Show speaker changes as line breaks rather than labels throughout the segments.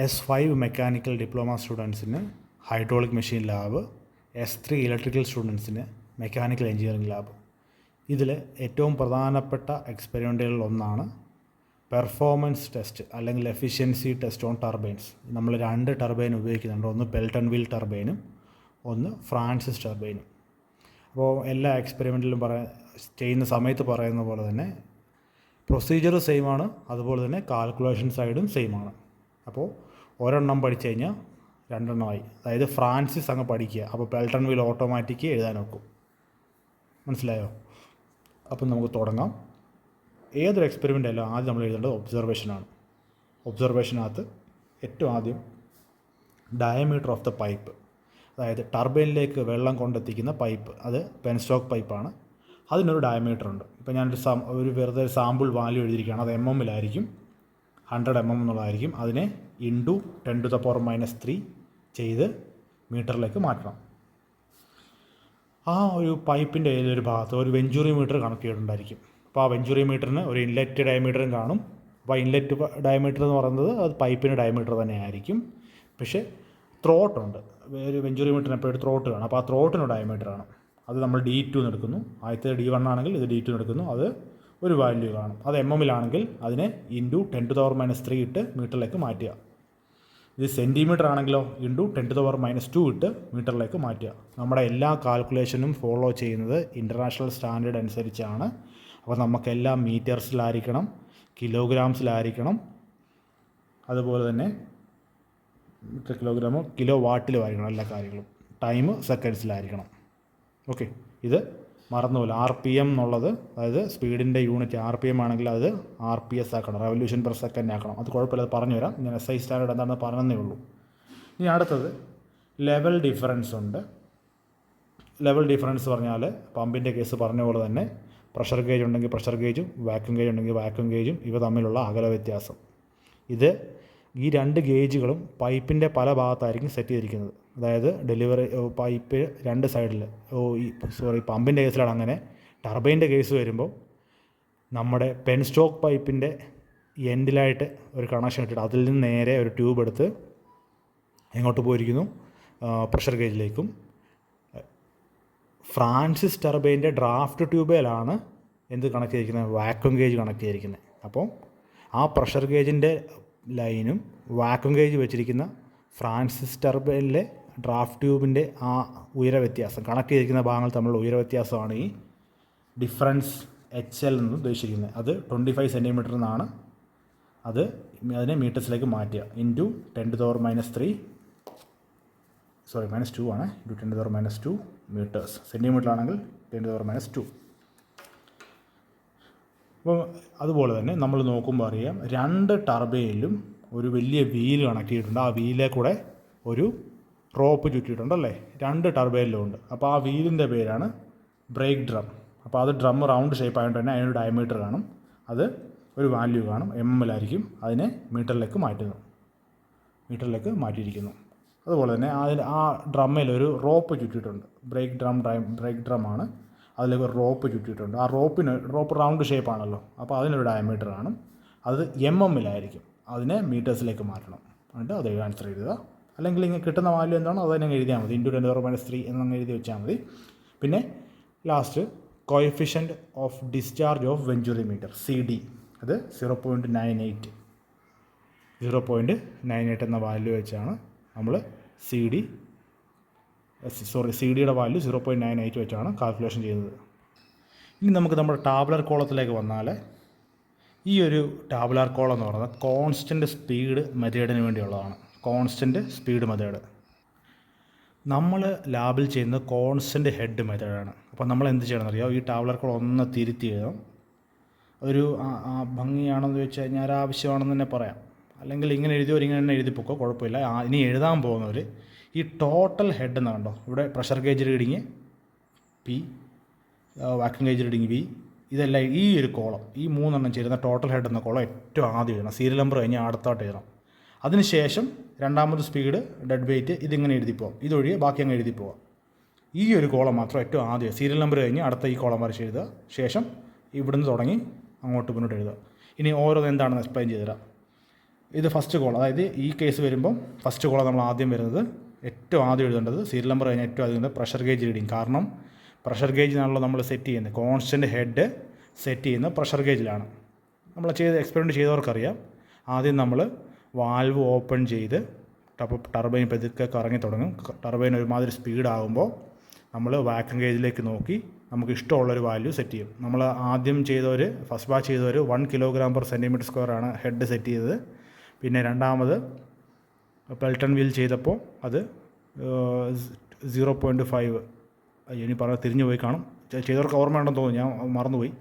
S5 mechanical diploma സ്റ്റുഡൻസിന് hydraulic machine lab, S3 electrical സ്റ്റുഡൻസിന് mechanical engineering lab. ഇതിൽ ഏറ്റവും പ്രധാനപ്പെട്ട എക്സ്പെരിമെൻറ്റുകളിൽ ഒന്നാണ് പെർഫോമൻസ് ടെസ്റ്റ് അല്ലെങ്കിൽ എഫിഷ്യൻസി ടെസ്റ്റ് ഓൺ ടർബൈൻസ്. നമ്മൾ 2 ടർബൈൻ ഉപയോഗിക്കുന്നുണ്ട്, ഒന്ന് പെൽട്ടൺ വീൽ ടർബൈനും ഒന്ന് ഫ്രാൻസിസ് ടർബൈനും. അപ്പോൾ എല്ലാ എക്സ്പെരിമെൻറ്റിലും ചെയ്യുന്ന സമയത്ത് പറയുന്ന പോലെ തന്നെ പ്രൊസീജിയർ സെയിമാണ്, അതുപോലെ തന്നെ കാൽക്കുലേഷൻ സൈഡും സെയിമാണ്. അപ്പോൾ ഒരെണ്ണം പഠിച്ചു കഴിഞ്ഞാൽ 2 എണ്ണമായി. അതായത് ഫ്രാൻസിസ് അങ്ങ് പഠിക്കുക, അപ്പോൾ പെൽട്ടൺ വീൽ ഓട്ടോമാറ്റിക്ക് എഴുതാൻ വെക്കും. മനസ്സിലായോ? അപ്പം നമുക്ക് തുടങ്ങാം. ഏതൊരു എക്സ്പെരിമെൻ്റ് അല്ല ആദ്യം നമ്മൾ എഴുതേണ്ടത് ഒബ്സർവേഷനാണ്. ഒബ്സർവേഷനകത്ത് ഏറ്റവും ആദ്യം ഡയമീറ്റർ ഓഫ് ദ പൈപ്പ്, അതായത് ടർബൈനിലേക്ക് വെള്ളം കൊണ്ടെത്തിക്കുന്ന പൈപ്പ്, അത് പെൻസ്റ്റോക്ക് പൈപ്പാണ്. അതിനൊരു ഡയമീറ്റർ ഉണ്ട്. ഇപ്പോൾ ഞാനൊരു വെറുതെ സാമ്പിൾ വാല്യൂ എഴുതിയിരിക്കുകയാണ്. അത് MM-ലായിരിക്കും, 100 mm എന്നുള്ളതായിരിക്കും. അതിനെ ഇൻറ്റു 10⁻³ ചെയ്ത് മീറ്ററിലേക്ക് മാറ്റണം. ആ ഒരു പൈപ്പിൻ്റെ ഏതൊരു ഭാഗത്ത് ഒരു വെഞ്ചുറി മീറ്റർ കണക്ട് ചെയ്തിട്ടുണ്ടായിരിക്കും. അപ്പോൾ ആ വെഞ്ചുറി മീറ്ററിന് ഒരു ഇൻലെറ്റ് ഡയമീറ്ററും കാണും. അപ്പോൾ ആ ഇൻലെറ്റ് ഡയമീറ്റർ എന്ന് പറയുന്നത് അത് പൈപ്പിൻ്റെ ഡയമീറ്റർ തന്നെ ആയിരിക്കും. പക്ഷേ ത്രോട്ടുണ്ട്, ഒരു വെഞ്ചുറി മീറ്ററിന് എപ്പോഴും ത്രോട്ട് കാണും. അപ്പോൾ ആ ത്രോട്ടിന് ഡയമീറ്ററാണ്. അത് നമ്മൾ D2 എന്ന് എടുക്കുന്നു. ആദ്യത്തെ D1 ആണെങ്കിൽ ഇത് D2 എന്ന് എടുക്കുന്നു. അത് ഒരു വാല്യൂ കാണും. അത് MM-ലാണെങ്കിൽ അതിനെ ഇൻറ്റു 10⁻³ ഇട്ട് മീറ്ററിലേക്ക് മാറ്റുക. ഇത് സെൻറ്റിമീറ്റർ ആണെങ്കിലോ ഇൻറ്റു 10⁻² ഇട്ട് മീറ്ററിലേക്ക് മാറ്റുക. നമ്മുടെ എല്ലാ കാൽക്കുലേഷനും ഫോളോ ചെയ്യുന്നത് ഇൻ്റർനാഷണൽ സ്റ്റാൻഡേർഡ് അനുസരിച്ചാണ്. അപ്പോൾ നമുക്കെല്ലാം മീറ്റേഴ്സിലായിരിക്കണം, കിലോഗ്രാംസിലായിരിക്കണം, അതുപോലെ തന്നെ കിലോഗ്രാമോ കിലോ വാട്ടിലും ആയിരിക്കണം എല്ലാ കാര്യങ്ങളും. ടൈം സെക്കൻഡ്സിലായിരിക്കണം. ഓക്കെ, ഇത് മറന്നുപോലെ RPM എന്നുള്ളത്, അതായത് സ്പീഡിൻ്റെ യൂണിറ്റ് RPM ആണെങ്കിൽ അത് RPS ആക്കണം, റെവല്യൂഷൻ പെർ സെക്കൻഡ് ആക്കണം. അത് കുഴപ്പമില്ല, അത് പറഞ്ഞു തരാം. ഞാൻ SI സ്റ്റാൻഡേർഡ് എന്താണെന്ന് പറഞ്ഞതേ ഉള്ളൂ. ഇനി അടുത്തത് ലെവൽ ഡിഫറൻസ് ഉണ്ട്. ലെവൽ ഡിഫറൻസ് പറഞ്ഞാൽ പമ്പിൻ്റെ കേസ് പറഞ്ഞ പോലെ തന്നെ പ്രഷർ ഗേജ് ഉണ്ടെങ്കിൽ പ്രഷർ ഗേജും വാക്യൂം ഗേജ് ഉണ്ടെങ്കിൽ വാക്യൂം ഗേജും ഇവ തമ്മിലുള്ള അകല വ്യത്യാസം. ഇത് ഈ 2 ഗേജുകളും പൈപ്പിൻ്റെ പല ഭാഗത്തായിരിക്കും സെറ്റ് ചെയ്തിരിക്കുന്നത്. അതായത് ഡെലിവറി പൈപ്പ് 2 സൈഡിൽ, പമ്പിൻ്റെ കേസിലാണ് അങ്ങനെ. ടർബൈൻ്റെ കേസ് വരുമ്പോൾ നമ്മുടെ പെൻസ്റ്റോക്ക് പൈപ്പിൻ്റെ എൻഡിലായിട്ട് ഒരു കണക്ഷൻ ഇട്ടിട്ട് അതിൽ നിന്ന് നേരെ ഒരു ട്യൂബ് എടുത്ത് എങ്ങോട്ട് പോയിരിക്കുന്നു, പ്രഷർ ഗേജിലേക്കും. ഫ്രാൻസിസ് ടർബൈൻ്റെ ഡ്രാഫ്റ്റ് ട്യൂബിലാണ് എന്ത് കണക്ട് ചെയ്തിരിക്കുന്നത്, വാക്യൂം ഗേജ് കണക്ട് ചെയ്തിരിക്കുന്നത്. അപ്പോൾ ആ പ്രഷർ ഗേജിൻ്റെ ലൈനും വാക്യൂം ഗേജ് വെച്ചിരിക്കുന്ന ഫ്രാൻസിസ് ടർബൈനിലെ ഡ്രാഫ്റ്റ് ട്യൂബിൻ്റെ ആ ഉയര വ്യത്യാസം, കണക്ട് ചെയ്തിരിക്കുന്ന ഭാഗങ്ങൾ തമ്മിലുള്ള ഉയര വ്യത്യാസമാണ് ഈ ഡിഫറൻസ് HL എന്ന് ഉദ്ദേശിക്കുന്നത്. അത് 25 cm എന്നാണ്. അതിനെ മീറ്റേഴ്സിലേക്ക് മാറ്റുക. ഇൻറ്റു 10⁻³ -2 ആണ്. Into 10⁻² metres. സെൻറ്റിമീറ്ററാണെങ്കിൽ 10⁻². അപ്പോൾ അതുപോലെ തന്നെ നമ്മൾ നോക്കുമ്പോൾ അറിയാം, 2 ടർബൈനിലും ഒരു വലിയ വീല് കണക്ട് ചെയ്തിട്ടുണ്ട്. ആ വീലിൽ കൂടെ ഒരു റോപ്പ് ചുറ്റിയിട്ടുണ്ടല്ലേ, 2 ടർബൈനിലും ഉണ്ട്. അപ്പോൾ ആ വീലിൻ്റെ പേരാണ് ബ്രേക്ക് ഡ്രം. അപ്പോൾ അത് ഡ്രം റൗണ്ട് ഷേപ്പ് ആയതുകൊണ്ട് തന്നെ അതിനൊരു ഡയമീറ്റർ കാണും. അത് ഒരു വാല്യൂ കാണും, MM-ലായിരിക്കും. അതിനെ മീറ്ററിലേക്ക് മാറ്റിയിരിക്കുന്നു. അതുപോലെ തന്നെ ആ ഡ്രമ്മിൽ ഒരു റോപ്പ് ചുറ്റിയിട്ടുണ്ട്. ബ്രേക്ക് ഡ്രമ്മാണ്. അതിലേക്ക് ഒരു റോപ്പ് ചുറ്റിയിട്ടുണ്ട്. ആ റോപ്പ് റൗണ്ട് ഷേപ്പാണല്ലോ, അപ്പോൾ അതിനൊരു ഡയമീറ്റർ കാണും. അത് MM-ലായിരിക്കും. അതിനെ മീറ്റേഴ്സിലേക്ക് മാറ്റണം. എന്നിട്ട് അത് ആൻസർ എഴുതുക. അല്ലെങ്കിൽ ഇങ്ങനെ കിട്ടുന്ന വാല്യൂ എന്താണോ അത് തന്നെ എഴുതിയാൽ മതി. ഇൻറ്റു 10⁻³ എന്നങ്ങ് എഴുതി വെച്ചാൽ മതി. പിന്നെ last coefficient of discharge of venturi meter CD, അത് 0.98 എന്ന വാല്യൂ വെച്ചാണ് നമ്മൾ CDയുടെ വാല്യൂ 0.98 വെച്ചാണ് കാൽക്കുലേഷൻ ചെയ്തത്. ഇനി നമുക്ക് നമ്മുടെ ടാബുലർ കോളത്തിലേക്ക് വന്നാൽ, ഈ ഒരു ടാബുലർ കോളം എന്ന് പറയുന്നത് കോൺസ്റ്റൻറ്റ് സ്പീഡ് മെത്തേഡിന് വേണ്ടിയുള്ളതാണ്. കോൺസ്റ്റൻറ്റ് സ്പീഡ് മെത്തേഡ് നമ്മൾ ലാബിൽ ചെയ്യുന്നത് കോൺസ്റ്റൻറ്റ് ഹെഡ് മെത്തേഡാണ്. അപ്പോൾ നമ്മൾ എന്ത് ചെയ്യണമെന്ന് അറിയാം, ഈ ടാബുലർ കോളം ഒന്ന് തിരുത്തി എഴുതാം. ഒരു ഭംഗിയാണെന്ന് വെച്ച് കഴിഞ്ഞാൽ ആവശ്യമാണെന്ന് തന്നെ പറയാം. അല്ലെങ്കിൽ ഇങ്ങനെ എഴുതിയോ ഇങ്ങനെ തന്നെ എഴുതിപ്പോക്കോ, കുഴപ്പമില്ല. ഇനി എഴുതാൻ പോകുന്നവർ ഈ ടോട്ടൽ ഹെഡ് എന്ന് കണ്ടോ, ഇവിടെ pressure gauge reading P, vacuum gauge reading V, ഇതെല്ലാം ഈ ഒരു കോളം, ഈ 3 എണ്ണം ചേരുന്ന ടോട്ടൽ ഹെഡ് എന്ന കോളം ഏറ്റവും ആദ്യം എഴുതണം. സീരിയൽ നമ്പർ കഴിഞ്ഞ് അടുത്തോട്ട് എഴുതണം. അതിനുശേഷം രണ്ടാമത് സ്പീഡ്, ഡെഡ് വെയിറ്റ്, ഇതിങ്ങനെ എഴുതിപ്പോവാം. ഇതൊഴികെ ബാക്കി അങ്ങ് എഴുതിപ്പോവാം. ഈ ഒരു കോളം മാത്രം ഏറ്റവും ആദ്യം സീരിയൽ നമ്പർ കഴിഞ്ഞ് അടുത്ത ഈ കോളം വരച്ച് എഴുതുക. ശേഷം ഇവിടുന്ന് തുടങ്ങി അങ്ങോട്ട് മുന്നോട്ട് എഴുതുക. ഇനി ഓരോന്ന് എന്താണെന്ന് എക്സ്പ്ലെയിൻ ചെയ്തുതരാം. ഇത് ഫസ്റ്റ് കോളം, അതായത് ഈ കേസ് വരുമ്പം ഫസ്റ്റ് കോളം നമ്മൾ ആദ്യം വരുന്നത് ഏറ്റവും ആദ്യം എഴുതേണ്ടത് സീരിയൽ നമ്പർ കഴിഞ്ഞാൽ ഏറ്റവും ആദ്യം പ്രഷർ ഗേജ് റീഡിങ്. കാരണം പ്രഷർ ഗേജിനാണല്ലോ നമ്മൾ സെറ്റ് ചെയ്യുന്നത്, കോൺസ്റ്റൻറ്റ് ഹെഡ് സെറ്റ് ചെയ്യുന്ന പ്രഷർ ഗേജിലാണ്. നമ്മൾ എക്സ്പെരിമെൻറ്റ് ചെയ്തവർക്കറിയാം. ആദ്യം നമ്മൾ വാൽവ് ഓപ്പൺ ചെയ്ത് ടർബൈൻ പതുക്കെ കറങ്ങി തുടങ്ങും. ടർബൈൻ ഒരുമാതിരി സ്പീഡാകുമ്പോൾ നമ്മൾ വാക്യൂം ഗേജിലേക്ക് നോക്കി നമുക്ക് ഇഷ്ടമുള്ളൊരു വാല്യൂ സെറ്റ് ചെയ്യും. നമ്മൾ ആദ്യം ഫസ്റ്റ് ബാച്ച് ചെയ്തവർ 1 kg/cm² ആണ് ഹെഡ് സെറ്റ് ചെയ്തത്. പിന്നെ രണ്ടാമത് പെൽട്ടൺ വീൽ ചെയ്തപ്പോൾ അത് 0.5, ഇനി തിരിഞ്ഞു പോയി കാണും, ചെയ്തവർക്ക് ഓർമ്മ ഉണ്ടെന്ന് തോന്നുന്നു, ഞാൻ മറന്നുപോയി.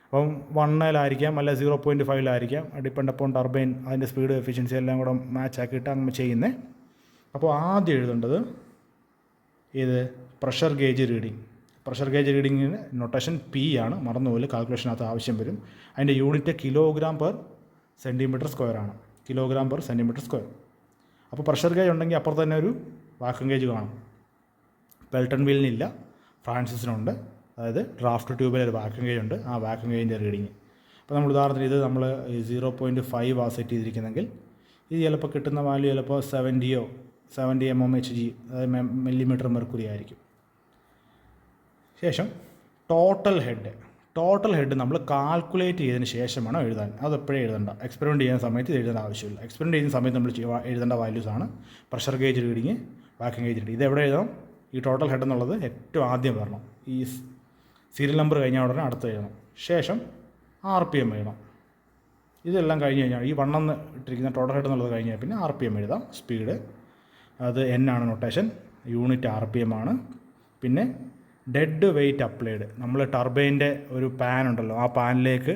അപ്പം 1-ലായിരിക്കാം അല്ല 0.5-ലായിരിക്കാം, ഡിപ്പെൻഡ് അപ്പോൺ ടർബൈൻ, അതിൻ്റെ സ്പീഡ് എഫിഷ്യൻസി എല്ലാം കൂടെ മാച്ച് ആക്കിയിട്ട് അങ്ങനെ ചെയ്യുന്നത്. അപ്പോൾ ആദ്യം എഴുതേണ്ടത് ഇത് pressure gauge reading. Pressure gauge റീഡിങ്ങിന് നൊട്ടേഷൻ P ആണ്, മറന്നുപോലെ കാൽക്കുലേഷനകത്ത് ആവശ്യം വരും. അതിൻ്റെ യൂണിറ്റ് kg/cm² ആണ്, kg/cm². അപ്പോൾ പ്രഷർ ഗേജ് ഉണ്ടെങ്കിൽ അപ്പുറത്ത് തന്നെ ഒരു വാക്യൂം ഗേജ് കാണും. പെൽട്ടൺ വീലിനില്ല, ഫ്രാൻസിസിനുണ്ട്. അതായത് ഡ്രാഫ്റ്റ് ട്യൂബിൽ ഒരു വാക്യൂം ഗേജ് ഉണ്ട്, ആ വാക്യൂം ഗേജിൻ്റെ റീഡിങ്. അപ്പോൾ നമ്മൾ ഉദാഹരണത്തിന് ഇത് നമ്മൾ 0.5 ആ സെറ്റ് ചെയ്തിരിക്കുന്നെങ്കിൽ ഇത് ചിലപ്പോൾ കിട്ടുന്ന വാല്യൂ ചിലപ്പോൾ 70 mmHg, അതായത് മില്ലിമീറ്റർ മെർക്കുറി ആയിരിക്കും. ശേഷം ടോട്ടൽ ഹെഡ് നമ്മൾ കാൽക്കുലേറ്റ് ചെയ്തതിന് ശേഷമാണ് എഴുതാൻ. അതെപ്പോഴും എഴുതണ്ട, എക്സ്പെരിമെൻറ്റ് ചെയ്യുന്ന സമയത്ത് ഇത് എഴുതേണ്ട ആവശ്യമില്ല. എക്സ്പെരിമെൻറ്റ് ചെയ്യുന്ന സമയത്ത് നമ്മൾ എഴുതേണ്ട വാല്യൂസാണ് pressure gauge reading, vacuum gauge reading. ഇത് എവിടെ എഴുതണം? ഈ ടോട്ടൽ ഹെഡ് എന്നുള്ളത് ഏറ്റവും ആദ്യം വരണം. ഈ സീരിയൽ നമ്പർ കഴിഞ്ഞാൽ ഉടനെ അടുത്ത് എഴുതണം. ശേഷം RPM എഴുതണം. ഇതെല്ലാം കഴിഞ്ഞ് കഴിഞ്ഞാൽ ഈ 1 എന്ന് ഇട്ടിരിക്കുന്ന ടോട്ടൽ ഹെഡ് എന്നുള്ളത് കഴിഞ്ഞാൽ പിന്നെ RPM എഴുതാം. സ്പീഡ് അത് N ആണ് നൊട്ടേഷൻ, യൂണിറ്റ് RPM ആണ്. പിന്നെ ഡെഡ് വെയ്റ്റ് അപ്ലൈഡ്, നമ്മൾ ടർബൈൻ്റെ ഒരു പാൻ ഉണ്ടല്ലോ, ആ പാനിലേക്ക്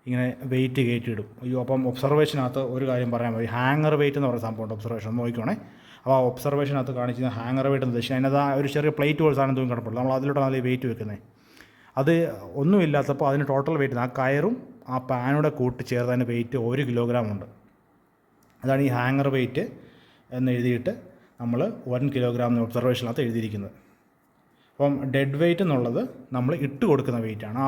ഇങ്ങനെ വെയിറ്റ് കയറ്റിയിടും. അയ്യോ, അപ്പം ഒബ്സർവേഷനകത്ത് ഒരു കാര്യം പറയാൻ മതി, ഹാങ്ങർ വെയിറ്റ് എന്ന് പറയുന്ന സംഭവമുണ്ട്. ഒബ്സർവേഷൻ നോക്കിക്കോണേ. അപ്പോൾ ആ ഒബ്സർവേഷനകത്ത് കാണിക്കുന്ന ഹാങ്ങർ വെയിറ്റ് എന്ന് വെച്ചാൽ അതിനകത്ത് ഒരു ചെറിയ പ്ലേറ്റ് പോലെ സാധനം തൂങ്ങി കിടപ്പുള്ളൂ. നമ്മൾ അതിലോട്ട് നല്ല വെയിറ്റ് വെക്കുന്നത്. അത് ഒന്നുമില്ലാത്തപ്പോൾ അതിന് ടോട്ടൽ വെയിറ്റ്, ആ കയറും ആ പാനോടെ കൂട്ടി ചേർത്ത് അതിന് വെയിറ്റ് 1 kg ഉണ്ട്. അതാണ് ഈ ഹാങ്ങർ വെയിറ്റ് എന്ന് എഴുതിയിട്ട് നമ്മൾ 1 kg ഒബ്സർവേഷനകത്ത് എഴുതിയിരിക്കുന്നത്. അപ്പം ഡെഡ് വെയിറ്റ് എന്നുള്ളത് നമ്മൾ ഇട്ട് കൊടുക്കുന്ന വെയിറ്റാണ്.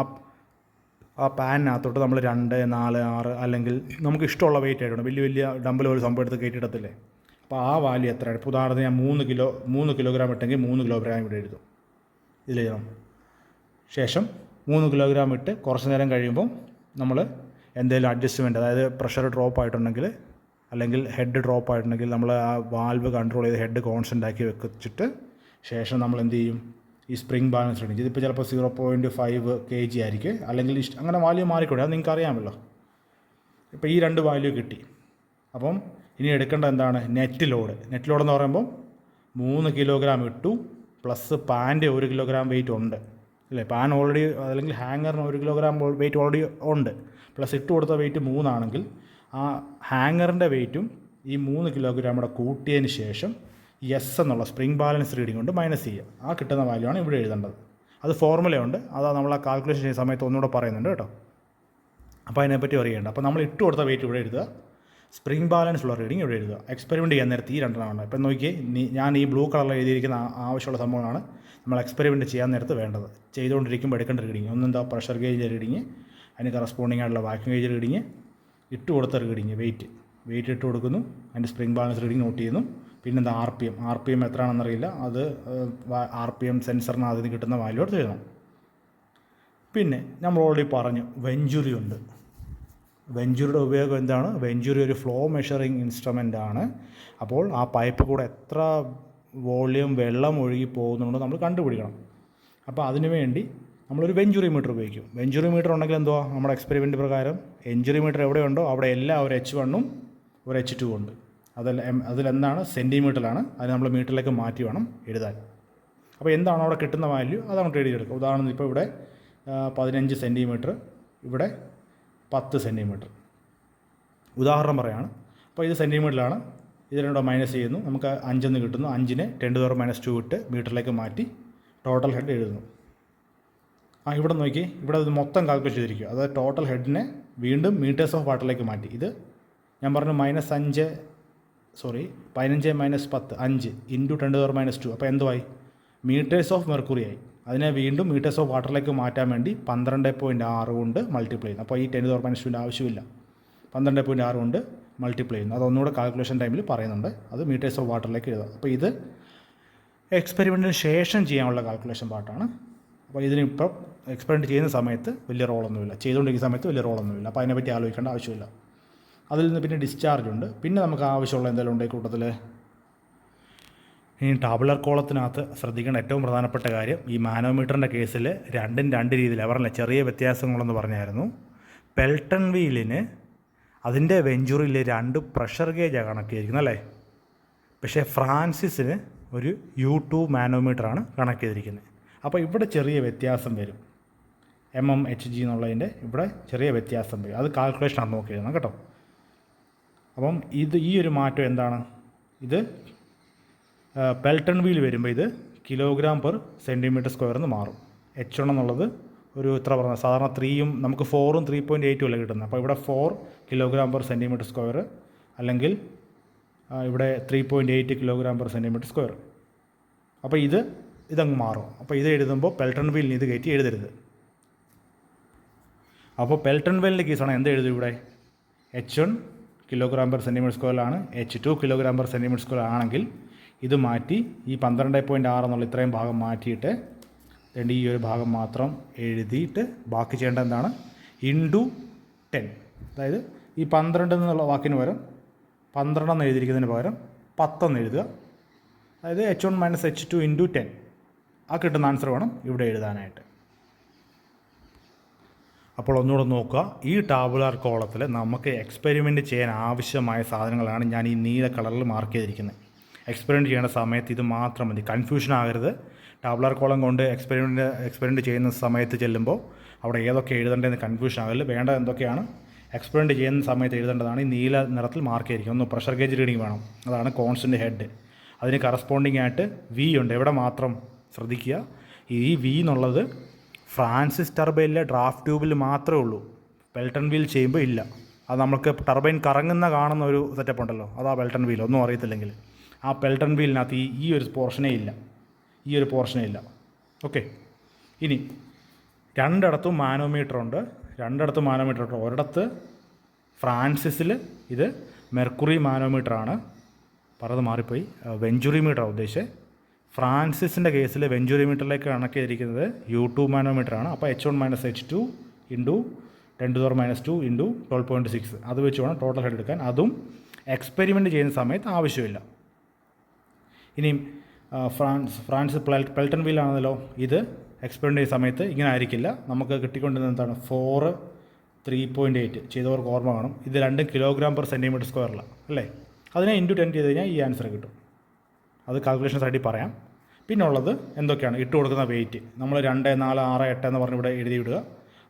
ആ പാനിനകത്തോട്ട് നമ്മൾ 2, 4, 6 അല്ലെങ്കിൽ നമുക്ക് ഇഷ്ടമുള്ള വെയിറ്റ് ആയിട്ടുണ്ട്. വലിയ ഡമ്പൽ ഒരു സംഭവം എടുത്ത് കയറ്റിയിടത്തില്ലേ. അപ്പോൾ ആ വാല്യൂ എത്രയാണ്? ഇപ്പോൾ ഉദാഹരണത്തിന് ഞാൻ 3 kg ഇട്ടെങ്കിൽ 3 kg ഇവിടെ എഴുതും. ഇതിലെഴുതണം. ശേഷം 3 kg ഇട്ട് കുറച്ച് നേരം കഴിയുമ്പോൾ നമ്മൾ എന്തെങ്കിലും അഡ്ജസ്റ്റ്മെൻറ്റ്, അതായത് പ്രഷർ ഡ്രോപ്പ് ആയിട്ടുണ്ടെങ്കിൽ അല്ലെങ്കിൽ ഹെഡ് ഡ്രോപ്പ് ആയിട്ടുണ്ടെങ്കിൽ നമ്മൾ ആ വാൽവ് കൺട്രോൾ ചെയ്ത് ഹെഡ് കോൺസ്റ്റൻ്റ് ആക്കി വെച്ചിട്ട് ശേഷം നമ്മൾ എന്ത് ചെയ്യും? ഈ സ്പ്രിംഗ് ബാലൻസ് റീഡിങ്. ഇതിപ്പോൾ ചിലപ്പോൾ 0.5 kg ആയിരിക്കും, അല്ലെങ്കിൽ അങ്ങനെ വാല്യൂ മാറിക്കൂടെ, അത് നിങ്ങൾക്ക് അറിയാമല്ലോ. ഇപ്പോൾ ഈ 2 വാല്യൂ കിട്ടി. അപ്പം ഇനി എടുക്കേണ്ട എന്താണ്? നെറ്റ് ലോഡ് എന്ന് പറയുമ്പോൾ 3 kg ഇട്ടു പ്ലസ് പാൻ്റെ 1 kg വെയിറ്റ് ഉണ്ട് അല്ലേ. പാൻ ഓൾറെഡി അല്ലെങ്കിൽ ഹാങ്ങറിന് 1 kg വെയിറ്റ് ഓൾറെഡി ഉണ്ട്, പ്ലസ് ഇട്ട് കൊടുത്ത വെയിറ്റ് 3 ആണെങ്കിൽ ആ ഹാങ്ങറിൻ്റെ വെയിറ്റും ഈ 3 kg കൂട്ടിയതിന് ശേഷം എന്നുള്ള സ്പ്രിംഗ് ബാലൻസ് റീഡിംഗ് കൊണ്ട് മൈനസ് ചെയ്യുക. ആ കിട്ടുന്ന വാല്യൂ ആണ് ഇവിടെ എഴുതേണ്ടത്. അത് ഫോർമുലയുണ്ട്, അതാ നമ്മൾ ആ കാൽക്കുലേഷൻ ചെയ്യുന്ന സമയത്ത് ഒന്നുകൂടെ പറയുന്നുണ്ട് കേട്ടോ. അപ്പോൾ അതിനെപ്പറ്റി അറിയേണ്ട. അപ്പോൾ നമ്മൾ ഇട്ട് കൊടുത്ത വെയിറ്റ് ഇവിടെ എഴുതുക, സ്പ്രിംഗ് ബാലൻസ് ഉള്ള റീഡിംഗ് ഇവിടെ എഴുതുക. എക്സ്പെരിമെൻറ്റ് ചെയ്യാൻ നേരത്തെ ഈ 2 ഉണ്ട്. ഇപ്പം നോക്കിയേ, ഞാൻ ഈ ബ്ലൂ കളറിൽ എഴുതിയിരിക്കുന്ന ആവശ്യമുള്ള സംഭവമാണ് നമ്മൾ എക്സ്പെരിമെൻറ്റ് ചെയ്യാൻ നേരത്ത് വേണ്ടത്. ചെയ്തുകൊണ്ടിരിക്കുമ്പോൾ എടുക്കേണ്ട റീഡിങ് ഒന്നെന്താ? പ്രഷർ ഗേജ് റീഡിങ്, അതിന് കറസ്പോണ്ടിങ് ആയിട്ടുള്ള വാക്യൂം ഗേജ് റീഡിങ്, ഇട്ട് കൊടുത്ത റീഡിങ് വെയിറ്റ് ഇട്ട് കൊടുക്കുന്നു, അതിൻ്റെ സ്പ്രിംഗ് ബാലൻസ് റീഡിങ് നോട്ട് ചെയ്യുന്നു. പിന്നെന്താ? RPM എത്രയാണെന്നറിയില്ല, അത് RPM സെൻസറിന് അതിന് കിട്ടുന്ന വാല്യൂ എടുത്ത് എഴുതണം. പിന്നെ നമ്മൾ ഓൾറെഡി പറഞ്ഞു വെഞ്ചുറി ഉണ്ട്. വെഞ്ചുറിയുടെ ഉപയോഗം എന്താണ്? വെഞ്ചുറി ഒരു ഫ്ലോ മെഷറിങ് ഇൻസ്ട്രുമെൻ്റ് ആണ്. അപ്പോൾ ആ പൈപ്പ് കൂടെ എത്ര വോളിയം വെള്ളം ഒഴുകി പോകുന്നുണ്ടോ നമ്മൾ കണ്ടുപിടിക്കണം. അപ്പോൾ അതിനു വേണ്ടി നമ്മളൊരു വെഞ്ചുറി മീറ്റർ ഉപയോഗിക്കും. വെഞ്ചുറി മീറ്റർ ഉണ്ടെങ്കിൽ എന്തുവാ? നമ്മുടെ എക്സ്പെരിമെൻറ്റ് പ്രകാരം വെഞ്ചുറി മീറ്റർ എവിടെയുണ്ടോ അവിടെ എല്ലാം ഒരു H1ഉം ഒരു H2 ഉണ്ട്. അതിലെന്താണ്? സെൻറ്റിമീറ്ററിലാണ്. അത് നമ്മൾ മീറ്ററിലേക്ക് മാറ്റി വേണം എഴുതാൻ. അപ്പോൾ എന്താണ് അവിടെ കിട്ടുന്ന വാല്യൂ അത് നമുക്ക് എഴുതിയെടുക്കാം. ഉദാഹരണത്തിന് ഇപ്പോൾ ഇവിടെ 15 സെൻറ്റിമീറ്റർ, ഇവിടെ 10 സെൻറ്റിമീറ്റർ ഉദാഹരണം പറയാണ്. അപ്പോൾ ഇത് സെൻറ്റിമീറ്ററിലാണ്, ഇത് രണ്ടോ മൈനസ് ചെയ്യുന്നു, നമുക്ക് 5 എന്ന് കിട്ടുന്നു. 5നെ 10⁻² ഇട്ട് മീറ്ററിലേക്ക് മാറ്റി ടോട്ടൽ ഹെഡ് എഴുതുന്നു. ഇവിടെ നോക്കി, ഇവിടെ ഇത് മൊത്തം കാൽക്കുലേറ്റ് ചെയ്തിരിക്കുക. അതായത് ടോട്ടൽ ഹെഡിനെ വീണ്ടും മീറ്റേഴ്സ് ഓഫ് വാട്ടറിലേക്ക് മാറ്റി. ഇത് ഞാൻ പറഞ്ഞു 15 - 10 5 ഇൻറ്റു 10⁻². അപ്പോൾ എന്തുവായി? മീറ്റേഴ്സ് ഓഫ് മെർക്കുറി ആയി. അതിനെ വീണ്ടും മീറ്റേഴ്സ് ഓഫ് വാട്ടറിലേക്ക് മാറ്റാൻ വേണ്ടി 12.6 കൊണ്ട് മൾട്ടിപ്ലൈ ചെയ്യുന്നു. അപ്പോൾ ഈ 10⁻² ആവശ്യമില്ല. 12.6 കൊണ്ട് മൾട്ടിപ്ലൈ ചെയ്യുന്നു. അതൊന്നുകൂടെ കാൽക്കുലേഷൻ ടൈമിൽ പറയുന്നുണ്ട്. അത് മീറ്റേഴ്സ് ഓഫ് വാട്ടറിലേക്ക് എഴുതുക. അപ്പോൾ ഇത് എക്സ്പെരിമെൻറ്റിന് ശേഷം ചെയ്യാനുള്ള കാൽക്കുലേഷൻ പാർട്ടാണ്. അപ്പോൾ ഇതിനിപ്പം എക്സ്പെരിമെൻറ്റ് ചെയ്യുന്ന സമയത്ത് വലിയ റോളൊന്നുമില്ല, ചെയ്തുകൊണ്ടിരിക്കുന്ന സമയത്ത് വലിയ റോളൊന്നുമില്ല. അപ്പോൾ അതിനെപ്പറ്റി ആലോചിക്കേണ്ട ആവശ്യമില്ല. അതിൽ നിന്ന് പിന്നെ ഡിസ്ചാർജ് ഉണ്ട്. പിന്നെ നമുക്ക് ആവശ്യമുള്ള എന്തെങ്കിലും ഉണ്ട് ഈ കൂട്ടത്തിൽ. ഇനി ടാബുലർ കോളത്തിനകത്ത് ശ്രദ്ധിക്കേണ്ട ഏറ്റവും പ്രധാനപ്പെട്ട കാര്യം, ഈ മാനോമീറ്ററിൻ്റെ കേസിൽ രണ്ടും രണ്ട് രീതിയിൽ അവരുടെ ചെറിയ വ്യത്യാസങ്ങളെന്ന് പറഞ്ഞായിരുന്നു. പെൽട്ടൺ വീലിന് അതിൻ്റെ വെഞ്ചുറിയിൽ 2 പ്രഷർ ഗേജാണ് കണക്ട് ചെയ്തിരിക്കുന്നത് അല്ലേ. പക്ഷേ ഫ്രാൻസിസിന് ഒരു U2 മാനോമീറ്ററാണ് കണക്ട് ചെയ്തിരിക്കുന്നത്. അപ്പോൾ ഇവിടെ ചെറിയ വ്യത്യാസം വരും. mmHg എന്നുള്ളതിൻ്റെ ഇവിടെ ചെറിയ വ്യത്യാസം വരും. അത് കാൽക്കുലേഷനാണ് നോക്കി എഴുതണം കേട്ടോ. അപ്പം ഈ ഒരു മാറ്റം എന്താണ്? ഇത് പെൽട്ടൺ വീൽ വരുമ്പോൾ ഇത് kg/cm² എന്ന് മാറും. H1 എന്നുള്ളത് ഒരു ഇത്ര പറഞ്ഞ സാധാരണ 3ഉം നമുക്ക് 4ഉം 3.8ഉം അല്ല കിട്ടുന്നത്. അപ്പോൾ ഇവിടെ 4 kg/cm², അല്ലെങ്കിൽ ഇവിടെ 3.8 kg/cm². അപ്പോൾ ഇതങ്ങ് മാറും. അപ്പോൾ ഇത് എഴുതുമ്പോൾ പെൽട്ടൺ വീലിന് ഇത് കയറ്റി എഴുതരുത്. അപ്പോൾ പെൽട്ടൺ വീലിൻ്റെ കേസാണ് എന്ത് എഴുതും ഇവിടെ? H1 kg/cm² H2 kg/cm² ആണെങ്കിൽ ഇത് മാറ്റി ഈ 12.6 എന്നുള്ള ഇത്രയും ഭാഗം മാറ്റിയിട്ട് ഈ ഒരു ഭാഗം മാത്രം എഴുതിയിട്ട് ബാക്കി ചെയ്യേണ്ട എന്താണ്? × 10. അതായത് ഈ 12 എന്നുള്ള വാക്കിന് പകരം 12 എന്ന് എഴുതിയിരിക്കുന്നതിന് പകരം 10 എന്ന് എഴുതുക. അതായത് H1 - H2 × 10. ആ കിട്ടുന്ന ആൻസർ വേണം ഇവിടെ എഴുതാനായിട്ട്. അപ്പോൾ ഒന്നുകൂടെ നോക്കുക. ഈ ടാബുലാർ കോളത്തിൽ നമുക്ക് എക്സ്പെരിമെൻറ്റ് ചെയ്യാൻ ആവശ്യമായ സാധനങ്ങളാണ് ഞാൻ ഈ നീല കളറിൽ മാർക്ക് ചെയ്തിരിക്കുന്നത്. എക്സ്പെരിമെൻറ്റ് ചെയ്യേണ്ട സമയത്ത് ഇത് മാത്രം മതി. കൺഫ്യൂഷൻ ആകരുത്. ടാബുലാർ കോളം കൊണ്ട് എക്സ്പെരിമെൻറ്റ് ചെയ്യുന്ന സമയത്ത് ചെല്ലുമ്പോൾ അവിടെ ഏതൊക്കെ എഴുതേണ്ടതെന്ന് കൺഫ്യൂഷൻ ആകരുത്. വേണ്ടത് എന്തൊക്കെയാണ് എക്സ്പെരിമെൻറ്റ് ചെയ്യുന്ന സമയത്ത് എഴുതേണ്ടതാണ് ഈ നീല നിറത്തിൽ മാർക്ക് ചെയ്തിരിക്കും. ഒന്ന് പ്രഷർ ഗേജ് റീഡിങ് വേണം. അതാണ് കോൺസ്റ്റൻ്റ് ഹെഡ്. അതിന് കറസ്പോണ്ടിങ് ആയിട്ട് V ഉണ്ട്. എവിടെ മാത്രം ശ്രദ്ധിക്കുക, ഈ V എന്നുള്ളത് ഫ്രാൻസിസ് ടർബൈനിലെ ഡ്രാഫ്റ്റ് ട്യൂബിൽ മാത്രമേ ഉള്ളൂ. പെൽട്ടൺ വീൽ ചെയ്യുമ്പോൾ ഇല്ല. അത് നമുക്ക് ടർബൈൻ കറങ്ങുന്ന കാണുന്ന ഒരു സെറ്റപ്പ് ഉണ്ടല്ലോ, അതാ പെൽട്ടൺ വീൽ. ഒന്നും അറിയത്തില്ലെങ്കിൽ ആ പെൽട്ടൺ വീലിനകത്ത് ഈ ഒരു പോർഷനേ ഇല്ല. ഓക്കെ. ഇനി രണ്ടിടത്തും മാനോമീറ്റർ ഉണ്ട്. ഒരിടത്ത് ഫ്രാൻസിസിൽ ഇത് മെർക്കുറി മാനോമീറ്ററാണ്. പറഞ്ഞത് മാറിപ്പോയി, വെഞ്ചുറി മീറ്റർ ഉദ്ദേശിച്ചത്. ഫ്രാൻസിസിൻ്റെ കേസിൽ വെഞ്ചുറി മീറ്ററിലേക്ക് കണക്ട് ചെയ്തിരിക്കുന്നത് U2 മാനോമീറ്ററാണ്. അപ്പോൾ H1 - H2 × 10⁻² × 12.6 അത് വെച്ച് വേണം ടോട്ടൽ ഹെഡ് എടുക്കാൻ. അതും എക്സ്പെരിമെൻറ്റ് ചെയ്യുന്ന സമയത്ത് ആവശ്യമില്ല. ഇനിയും ഫ്രാൻസിസ് പെൽട്ടൺ വീലാണല്ലോ. ഇത് എക്സ്പെരിമെൻറ്റ് ചെയ്യുന്ന സമയത്ത് ഇങ്ങനെ ആയിരിക്കില്ല. നമുക്ക് കിട്ടിക്കൊണ്ടിരുന്നത് എന്താണ്? 4 3.8 ചെയ്തവർക്ക് ഓർമ്മ കാണും. ഇത് 2 kg/cm² അല്ലേ. അതിനെ × 10 ചെയ്ത് കഴിഞ്ഞാൽ ഈ ആൻസർ കിട്ടും. അത് കാൽക്കുലേഷൻ സൈഡിൽ പറയാം. പിന്നെ ഉള്ളത് എന്തൊക്കെയാണ്? ഇട്ട് കൊടുക്കുന്ന വെയിറ്റ് നമ്മൾ 2, 4, 6, 8 എന്ന് പറഞ്ഞ് ഇവിടെ എഴുതി വിടുക.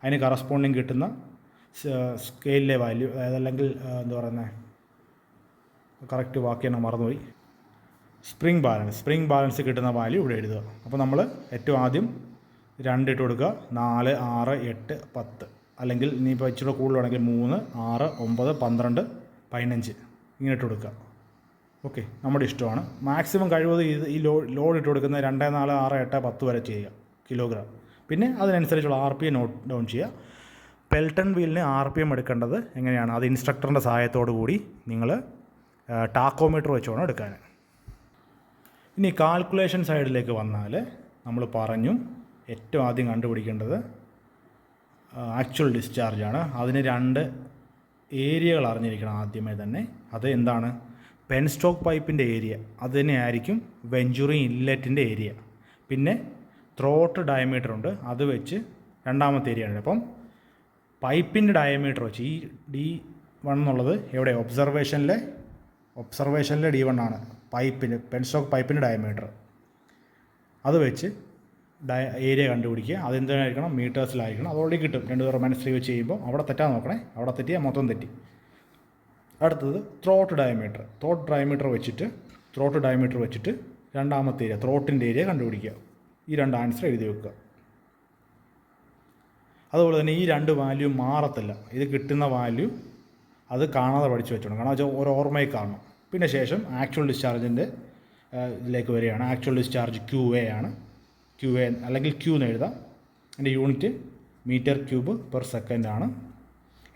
അതിന് കറസ്പോണ്ടിങ് കിട്ടുന്ന സ്കെയിലിലെ വാല്യൂ, അല്ലെങ്കിൽ എന്താ പറയുന്നത്, കറക്റ്റ് വാക്യം ഞാൻ മറന്നുപോയി, സ്പ്രിംഗ് ബാലൻസ് കിട്ടുന്ന വാല്യൂ ഇവിടെ എഴുതുക. അപ്പോൾ നമ്മൾ ഏറ്റവും ആദ്യം 2 ഇട്ട് കൊടുക്കുക. 4, 6, 8, 10, അല്ലെങ്കിൽ ഇനിയിപ്പോൾ ഇച്ചിരി കൂടുതലാണെങ്കിൽ 3, 6, 9, 12, 15 ഇങ്ങനെ ഇട്ട് കൊടുക്കുക. ഓക്കെ, നമ്മുടെ ഇഷ്ടമാണ്. മാക്സിമം കഴിവത് ഈ ലോഡ് ഇട്ട് കൊടുക്കുന്ന 2, 4, 6, 8, 10 വരെ ചെയ്യുക കിലോഗ്രാം. പിന്നെ അതിനനുസരിച്ചുള്ള RPM നോട്ട് ഡൗൺ ചെയ്യുക. പെൽട്ടൺ വീലിന് RPM എടുക്കേണ്ടത് എങ്ങനെയാണ്? അത് ഇൻസ്ട്രക്ടറിൻ്റെ സഹായത്തോടു കൂടി നിങ്ങൾ ടാക്കോമീറ്റർ വെച്ച് വേണം എടുക്കാൻ. ഇനി കാൽക്കുലേഷൻ സൈഡിലേക്ക് വന്നാൽ നമ്മൾ പറഞ്ഞു ഏറ്റവും ആദ്യം കണ്ടുപിടിക്കേണ്ടത് ആക്ച്വൽ ഡിസ്ചാർജാണ്. അതിന് 2 ഏരിയകൾ അറിഞ്ഞിരിക്കണം ആദ്യമേ തന്നെ. അത് എന്താണ്? പെൻസ്റ്റോക്ക് പൈപ്പിൻ്റെ ഏരിയ അത് തന്നെയായിരിക്കും വെഞ്ചുറി ഇൻലെറ്റിൻ്റെ ഏരിയ. പിന്നെ ത്രോട്ട് ഡയമീറ്റർ ഉണ്ട്, അത് വെച്ച് രണ്ടാമത്തെ ഏരിയ ആണ്. അപ്പം പൈപ്പിൻ്റെ ഡയമീറ്റർ വെച്ച് ഈ D1 എന്നുള്ളത് എവിടെ? ഒബ്സർവേഷനിലെ D1 ആണ് പെൻസ്റ്റോക്ക് പൈപ്പിൻ്റെ ഡയമീറ്റർ. അത് വെച്ച് ഏരിയ കണ്ടുപിടിക്കുക. അതെന്തായിരിക്കണം? മീറ്റേഴ്സിലായിരിക്കണം. അതോടെ കിട്ടും. 2⁻³ വെച്ച് ചെയ്യുമ്പോൾ അവിടെ തെറ്റാൻ നോക്കണേ. അവിടെ തെറ്റിയാൽ മൊത്തം തെറ്റി. അടുത്തത് ത്രോട്ട് ഡയമീറ്റർ വെച്ചിട്ട് രണ്ടാമത്തെ ഏരിയ ത്രോട്ടിൻ്റെ ഏരിയ കണ്ടുപിടിക്കുക. ഈ 2 ആൻസർ എഴുതി വെക്കുക. അതുപോലെ തന്നെ ഈ 2 വാല്യൂ മാറത്തില്ല. ഇത് കിട്ടുന്ന വാല്യൂ അത് കാണാതെ പഠിച്ചു വെച്ചോണം. കാരണം വെച്ചാൽ ഒരു ഓർമ്മയിൽ കാണണം. പിന്നെ ശേഷം ആക്ച്വൽ ഡിസ്ചാർജിൻ്റെ ഇതിലേക്ക് വരികയാണ്. ആക്ച്വൽ ഡിസ്ചാർജ് QA ആണ്. QA അല്ലെങ്കിൽ Q എന്ന് എഴുതാം. അതിൻ്റെ യൂണിറ്റ് m3/s ആണ്.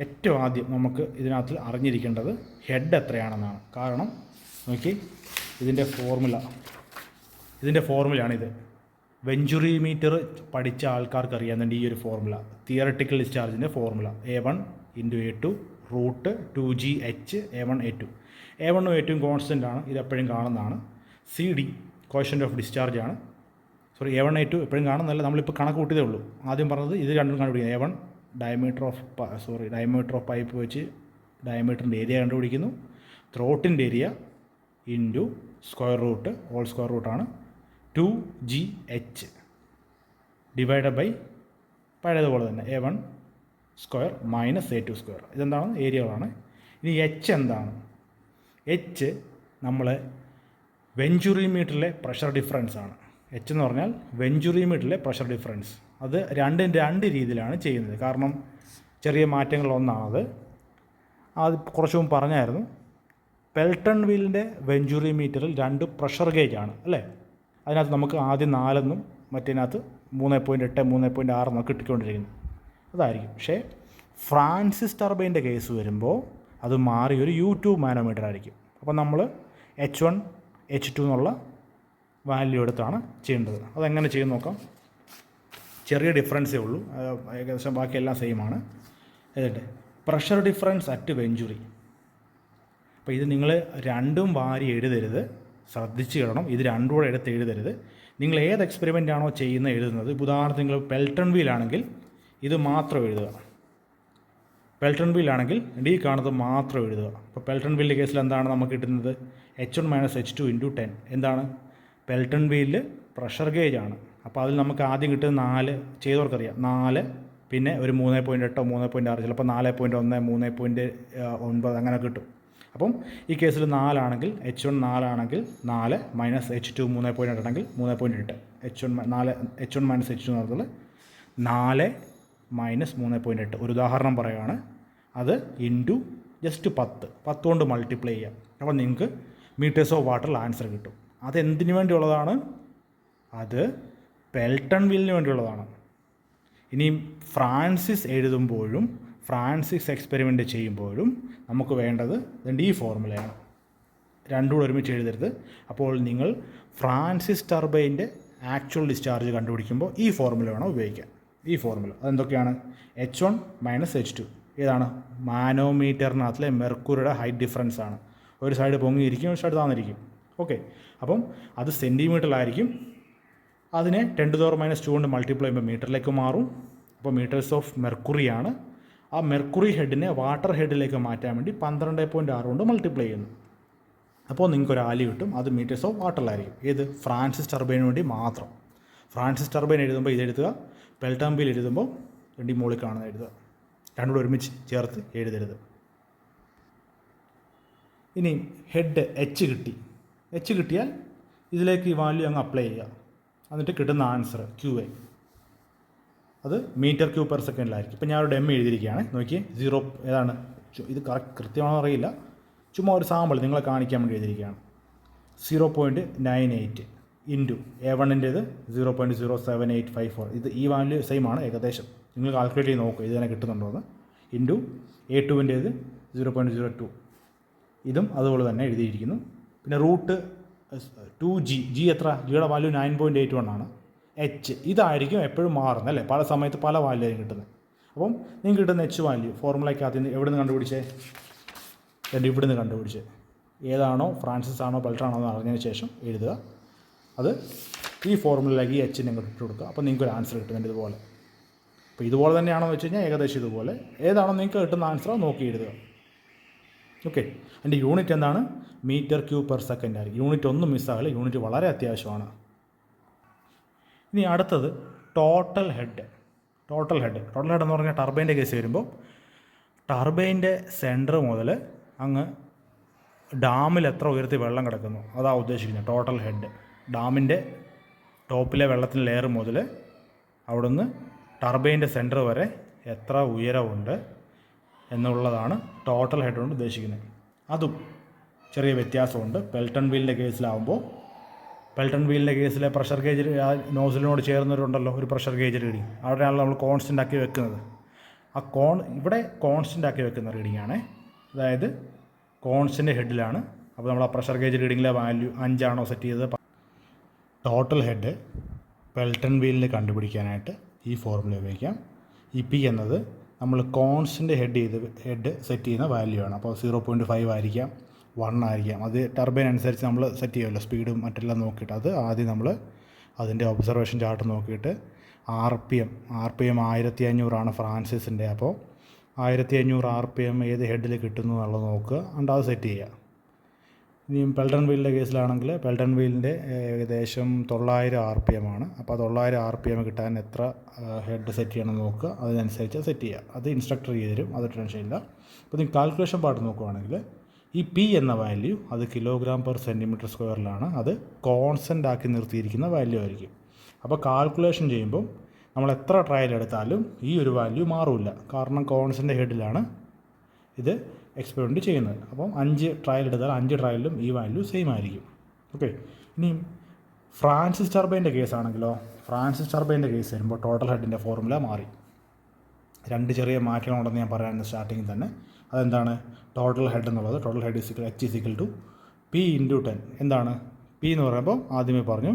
ഏറ്റവും ആദ്യം നമുക്ക് ഇതിനകത്ത് അറിഞ്ഞിരിക്കേണ്ടത് ഹെഡ് എത്രയാണെന്നാണ്. കാരണം നോക്കി, ഇതിൻ്റെ ഫോർമുലയാണിത്. വെഞ്ചുറി മീറ്റർ പഠിച്ച ആൾക്കാർക്ക് അറിയാവുന്നുണ്ട് ഈ ഒരു ഫോർമുല, തിയറട്ടിക്കൽ ഡിസ്ചാർജിൻ്റെ formula. A1 × A2 root 2GH A1 A2. A1ഉം A2ഉം കോൺസ്റ്റൻ്റ് ആണ്, ഇതെപ്പോഴും കാണുന്നതാണ്. CD കോഷ്യൻ്റ് ഓഫ് ഡിസ്ചാർജ് ആണ്. സോറി, A1 A2 എപ്പോഴും കാണുന്നതല്ല, നമ്മളിപ്പോൾ കണക്ക് കൂട്ടിയതേ ഉള്ളൂ. ആദ്യം പറഞ്ഞത് ഇത് രണ്ടും കണ്ടുപിടിക്കുന്നത്. A1 ഡയമീറ്റർ ഓഫ് പൈപ്പ് വെച്ച് ഡയമീറ്ററിൻ്റെ ഏരിയ കണ്ടുപിടിക്കുന്നു. ത്രോട്ടിൻ്റെ area into square root, whole square റൂട്ടാണ് 2GH ഡിവൈഡ് ബൈ പഴയതുപോലെ തന്നെ A1 square minus A2 square. ഇതെന്താണ്? ഏരിയകളാണ്. ഇനി H എന്താണ്? H നമ്മൾ വെഞ്ചുറി മീറ്ററിലെ പ്രഷർ ഡിഫറൻസ് ആണ്. H എന്ന് പറഞ്ഞാൽ വെഞ്ചുറി മീറ്ററിലെ പ്രഷർ ഡിഫറൻസ്. അത് രണ്ട് രീതിയിലാണ് ചെയ്യുന്നത്. കാരണം ചെറിയ മാറ്റങ്ങളൊന്നാണത്. അത് കുറച്ച് മുമ്പ് പറഞ്ഞായിരുന്നു. പെൽട്ടൺ വീലിൻ്റെ വെഞ്ചുറി മീറ്ററിൽ 2 പ്രഷർ ഗേജാണ് അല്ലേ? അതിനകത്ത് നമുക്ക് ആദ്യം 4 മറ്റേതിനകത്ത് 3.8 3.6 എന്നൊക്കെ കിട്ടിക്കൊണ്ടിരിക്കുന്നു. അതായിരിക്കും. പക്ഷേ ഫ്രാൻസിസ് ടർബൈൻ്റെ കേസ് വരുമ്പോൾ അത് മാറി ഒരു U2 മാനോമീറ്റർ ആയിരിക്കും. അപ്പോൾ നമ്മൾ H1 H2 എന്നുള്ള വാല്യൂ എടുത്താണ് ചെയ്യേണ്ടത്. അതെങ്ങനെ ചെയ്ത് നോക്കാം. ചെറിയ ഡിഫറൻസേ ഉള്ളൂ, ഏകദേശം ബാക്കിയെല്ലാം സെയിമാണ്. എന്നിട്ട് പ്രഷർ ഡിഫറൻസ് അറ്റ് വെഞ്ചുറി. അപ്പോൾ ഇത് നിങ്ങൾ രണ്ടും വാരി എഴുതരുത്, ശ്രദ്ധിച്ച് കിടണം. ഇത് രണ്ടും കൂടെ എടുത്ത് എഴുതരുത്. നിങ്ങൾ ഏത് എക്സ്പെരിമെൻ്റ് ആണോ എഴുതുന്നത്, ഉദാഹരണത്തിന് നിങ്ങൾ പെൽട്ടൺ വീലാണെങ്കിൽ ഇത് മാത്രം എഴുതുക. പെൽട്ടൺ വീലാണെങ്കിൽ ഡി കാണുന്നത് മാത്രം എഴുതുക. അപ്പോൾ പെൽട്ടൺ വീലിൻ്റെ കേസിൽ എന്താണ് നമുക്ക് കിട്ടുന്നത്? H1 - H2 × 10. എന്താണ്? പെൽട്ടൺ വീലിൽ പ്രഷർ ഗേജ് ആണ്. അപ്പോൾ അതിൽ നമുക്ക് ആദ്യം കിട്ടുന്നത് 4 ചെയ്തവർക്കറിയാം. 4 പിന്നെ ഒരു 3.8 3.6 ചിലപ്പോൾ 4.1 3.9 അങ്ങനെ കിട്ടും. അപ്പം ഈ കേസിൽ 4 ആണെങ്കിൽ H1 4 ആണെങ്കിൽ 4 മൈനസ് H2 3.8 ആണെങ്കിൽ 3.8. H1 - H2 എന്ന് പറഞ്ഞാൽ 4 മൈനസ് 3.8. ഒരു ഉദാഹരണം പറയുകയാണ്. അത് ഇൻറ്റു ജസ്റ്റ് 10 കൊണ്ട് മൾട്ടിപ്ലൈ ചെയ്യാം. അപ്പോൾ നിങ്ങൾക്ക് മീറ്റേഴ്സ് ഓഫ് വാട്ടറിൽ ആൻസർ കിട്ടും. അതെന്തിനു വേണ്ടിയുള്ളതാണ്? അത് പെൽട്ടൺ വീലിന് വേണ്ടിയുള്ളതാണ്. ഇനി ഫ്രാൻസിസ് എഴുതുമ്പോഴും ഫ്രാൻസിസ് എക്സ്പെരിമെൻ്റ് ചെയ്യുമ്പോഴും നമുക്ക് വേണ്ടത് ഈ ഫോർമുലയാണ്. രണ്ടും കൂടെ ഒരുമിച്ച് എഴുതരുത്. അപ്പോൾ നിങ്ങൾ ഫ്രാൻസിസ് ടർബൈൻ്റെ ആക്ച്വൽ ഡിസ്ചാർജ് കണ്ടുപിടിക്കുമ്പോൾ ഈ ഫോർമുല വേണം ഉപയോഗിക്കാൻ. ഈ ഫോർമുല അതെന്തൊക്കെയാണ്? H1 - H2 ഏതാണ്? മാനോമീറ്ററിനകത്തിലെ മെർക്കുറിയുടെ ഹൈറ്റ് ഡിഫറൻസ് ആണ്. ഒരു സൈഡ് പൊങ്ങിയിരിക്കും, ഒരു സൈഡ് താന്നിരിക്കും. ഓക്കെ, അപ്പം അത് സെൻറ്റിമീറ്ററിലായിരിക്കും. അതിനെ 10⁻² കൊണ്ട് മൾട്ടിപ്ലൈ ചെയ്യുമ്പോൾ മീറ്ററിലേക്ക് മാറും. അപ്പോൾ മീറ്റേഴ്സ് ഓഫ് മെർക്കുറിയാണ്. ആ മെർക്കുറി ഹെഡിനെ വാട്ടർ ഹെഡിലേക്ക് മാറ്റാൻ വേണ്ടി 12.6 കൊണ്ട് മൾട്ടിപ്ലൈ ചെയ്യുന്നു. അപ്പോൾ നിങ്ങൾക്കൊരു വാല്യൂ കിട്ടും. അത് മീറ്റേഴ്സ് ഓഫ് വാട്ടറിലായിരിക്കും. ഏത്? ഫ്രാൻസിസ് ടർബൈന് വേണ്ടി മാത്രം. ഫ്രാൻസിസ് ടർബൈൻ എഴുതുമ്പോൾ ഇതെഴുതുക, പെൽട്ടൺ വീൽ എഴുതുമ്പോൾ മുകളിൽ കാണുന്ന എഴുതുക. രണ്ടും കൂടെ ഒരുമിച്ച് ചേർത്ത് എഴുതരുത്. ഇനി ഹെഡ് H കിട്ടിയാൽ ഇതിലേക്ക് ഈ വാല്യൂ അങ്ങ് അപ്ലൈ ചെയ്യുക. എന്നിട്ട് കിട്ടുന്ന ആൻസർ QA അത് മീറ്റർ ക്യൂബ് പെർ സെക്കൻഡിലായിരിക്കും. ഇപ്പോൾ ഞാനൊരു ഡെമ്മി എഴുതിയിരിക്കുകയാണ്. നോക്കിയേ, 0 ഏതാണ്? ഇത് കൃത്യമാണോ അറിയില്ല, ചുമ്മാ ഒരു സാമ്പിൾ നിങ്ങളെ കാണിക്കാൻ വേണ്ടി എഴുതിയിരിക്കുകയാണ്. 0.98 ഇൻറ്റു A1-ൻ്റേത് 0.07854. ഇത് ഈ വാല്യൂ സെയിം ആണ് ഏകദേശം. നിങ്ങൾ കാൽക്കുലേറ്റ് ചെയ്ത് നോക്കുക ഇത് തന്നെ കിട്ടുന്നുണ്ടോ എന്ന്. ഇൻറ്റു A2-ൻ്റേത് 0.02. ഇതും അതുപോലെ തന്നെ എഴുതിയിരിക്കുന്നു. പിന്നെ റൂട്ട് 2G എത്ര? ജിയുടെ വാല്യൂ 9.81 ആണ്. H ഇതായിരിക്കും എപ്പോഴും മാറുന്നത് അല്ലേ? പല സമയത്ത് പല വാല്യൂ ആയിരിക്കും കിട്ടുന്നത്. അപ്പം നിങ്ങൾക്ക് കിട്ടുന്ന H വാല്യൂ ഫോർമുലയ്ക്കകത്ത് നിന്ന് എവിടെ നിന്ന് കണ്ടുപിടിച്ചേ? ഇവിടെ നിന്ന് കണ്ടുപിടിച്ചേ. ഏതാണോ ഫ്രാൻസിസ് ആണോ പെൽട്ടൺ ആണോ എന്ന് അറിഞ്ഞതിന് ശേഷം എഴുതുക. അത് ഈ ഫോർമുലയിലേക്ക് ഈ H നിങ്ങൾ ഇട്ട് കൊടുക്കുക. അപ്പോൾ നിങ്ങൾക്ക് ഒരു ആൻസർ കിട്ടുന്നുണ്ട് ഇതുപോലെ. അപ്പോൾ ഇതുപോലെ തന്നെയാണോ എന്ന് വെച്ച് കഴിഞ്ഞാൽ ഏകദേശം ഇതുപോലെ. ഏതാണോ നിങ്ങൾക്ക് കിട്ടുന്ന ആൻസർ നോക്കി എഴുതുക. ഓക്കെ, അതിൻ്റെ യൂണിറ്റ് എന്താണ്? മീറ്റർ ക്യൂബ് പെർ സെക്കൻഡ് ആയിരിക്കും. യൂണിറ്റ് ഒന്നും മിസ്സാകില്ല. യൂണിറ്റ് വളരെ അത്യാവശ്യമാണ്. ഇനി അടുത്തത് ടോട്ടൽ ഹെഡ് എന്ന് പറഞ്ഞാൽ ടർബൈൻ്റെ കേസ് വരുമ്പോൾ ടർബൈൻ്റെ സെൻറ്റർ മുതൽ അങ്ങ് ഡാമിൽ എത്ര ഉയർത്തി വെള്ളം കിടക്കുന്നു അതാണ് ഉദ്ദേശിക്കുന്നത് ടോട്ടൽ ഹെഡ്. ഡാമിൻ്റെ ടോപ്പിലെ വെള്ളത്തിൻ്റെ ലെയർ മുതൽ അവിടുന്ന് ടർബൈൻ്റെ സെൻറ്റർ വരെ എത്ര ഉയരമുണ്ട് എന്നുള്ളതാണ് ടോട്ടൽ ഹെഡ് കൊണ്ട് ഉദ്ദേശിക്കുന്നത്. അതും ചെറിയ വ്യത്യാസമുണ്ട്. പെൽട്ടൺ വീലിൻ്റെ കേസിലാവുമ്പോൾ പെൽട്ടൺ വീലിൻ്റെ കേസിലെ പ്രഷർ ഗേജ് നോസിലിനോട് ചേർന്നവരുണ്ടല്ലോ ഒരു പ്രഷർ ഗേജ് റീഡിങ്, അവിടെയാണല്ലോ നമ്മൾ കോൺസ്റ്റൻ്റ് ആക്കി വെക്കുന്നത്. ആ ഇവിടെ കോൺസ്റ്റൻ്റ് ആക്കി വെക്കുന്ന റീഡിംഗ് ആണ്. അതായത് കോൺസ്റ്റൻ്റ് ഹെഡിലാണ്. അപ്പോൾ നമ്മൾ ആ പ്രഷർ ഗേജ് റീഡിങ്ങിലെ വാല്യൂ 5 ആണോ സെറ്റ് ചെയ്തത്. ടോട്ടൽ ഹെഡ് പെൽട്ടൺ വീലിന് കണ്ടുപിടിക്കാനായിട്ട് ഈ ഫോർമുല ഉപയോഗിക്കാം. ഈ പി എന്നത് നമ്മൾ കോൺസ്റ്റൻ്റ് ഹെഡ് സെറ്റ് ചെയ്യുന്ന വാല്യൂ ആണ്. അപ്പോൾ 0.5 ആയിരിക്കാം, 1 ആയിരിക്കാം. അത് ടർബൈൻ അനുസരിച്ച് നമ്മൾ സെറ്റ് ചെയ്യുമല്ലോ, സ്പീഡും മറ്റെല്ലാം നോക്കിയിട്ട്. അത് ആദ്യം നമ്മൾ അതിൻ്റെ ഒബ്സർവേഷൻ ചാർട്ട് നോക്കിയിട്ട് RPM 1500 ഫ്രാൻസിസിൻ്റെ. അപ്പോൾ 1500 RPM ഏത് ഹെഡിൽ കിട്ടുന്നു എന്നുള്ളത് നോക്കുക, എന്നിട്ട് അത് സെറ്റ് ചെയ്യുക. ഇനി പെൽട്ടൺ വീലിൻ്റെ കേസിലാണെങ്കിൽ പെൽട്ടൺ വീലിൻ്റെ ഏകദേശം 900 RPM ആണ്. അപ്പോൾ 900 RPM കിട്ടാൻ എത്ര ഹെഡ് സെറ്റ് ചെയ്യണമെന്ന് നോക്കുക, അതിനനുസരിച്ച് സെറ്റ് ചെയ്യുക. അത് ഇൻസ്ട്രക്ടർ ചെയ്ത് തരും, അത് ടെൻഷനില്ല. അപ്പോൾ നിങ്ങൾ കാൽക്കുലേഷൻ പാർട്ട് നോക്കുകയാണെങ്കിൽ ഈ പി എന്ന വാല്യൂ അത് kg/cm². അത് കോൺസ്റ്റൻ്റ് ആക്കി നിർത്തിയിരിക്കുന്ന വാല്യൂ ആയിരിക്കും. അപ്പോൾ കാൽക്കുലേഷൻ ചെയ്യുമ്പം നമ്മൾ എത്ര ട്രയൽ എടുത്താലും ഈ ഒരു വാല്യൂ മാറില്ല, കാരണം കോൺസ്റ്റൻ്റ് ഹെഡിലാണ് ഇത് എക്സ്പെരിമെൻറ്റ് ചെയ്യുന്നത്. അപ്പം 5 ട്രയൽ എടുത്താൽ 5 ട്രയലിലും ഈ വാല്യൂ സെയിം ആയിരിക്കും. ഓക്കെ. ഇനി ഫ്രാൻസിസ് ടർബൈൻ്റെ കേസാണെങ്കിലോ, ഫ്രാൻസിസ് ടർബൈൻ്റെ കേസ് വരുമ്പോൾ ടോട്ടൽ ഹെഡിൻ്റെ ഫോർമുല മാറി. 2 ചെറിയ മാറ്റങ്ങളുണ്ടെന്ന് ഞാൻ പറയാൻ സ്റ്റാർട്ടിങ്ങിൽ തന്നെ. അതെന്താണ്? ടോട്ടൽ ഹെഡ് എന്നുള്ളത് ടോട്ടൽ ഹെഡ് H P × 10. എന്താണ് പി എന്ന് പറയുമ്പോൾ ആദ്യമേ പറഞ്ഞു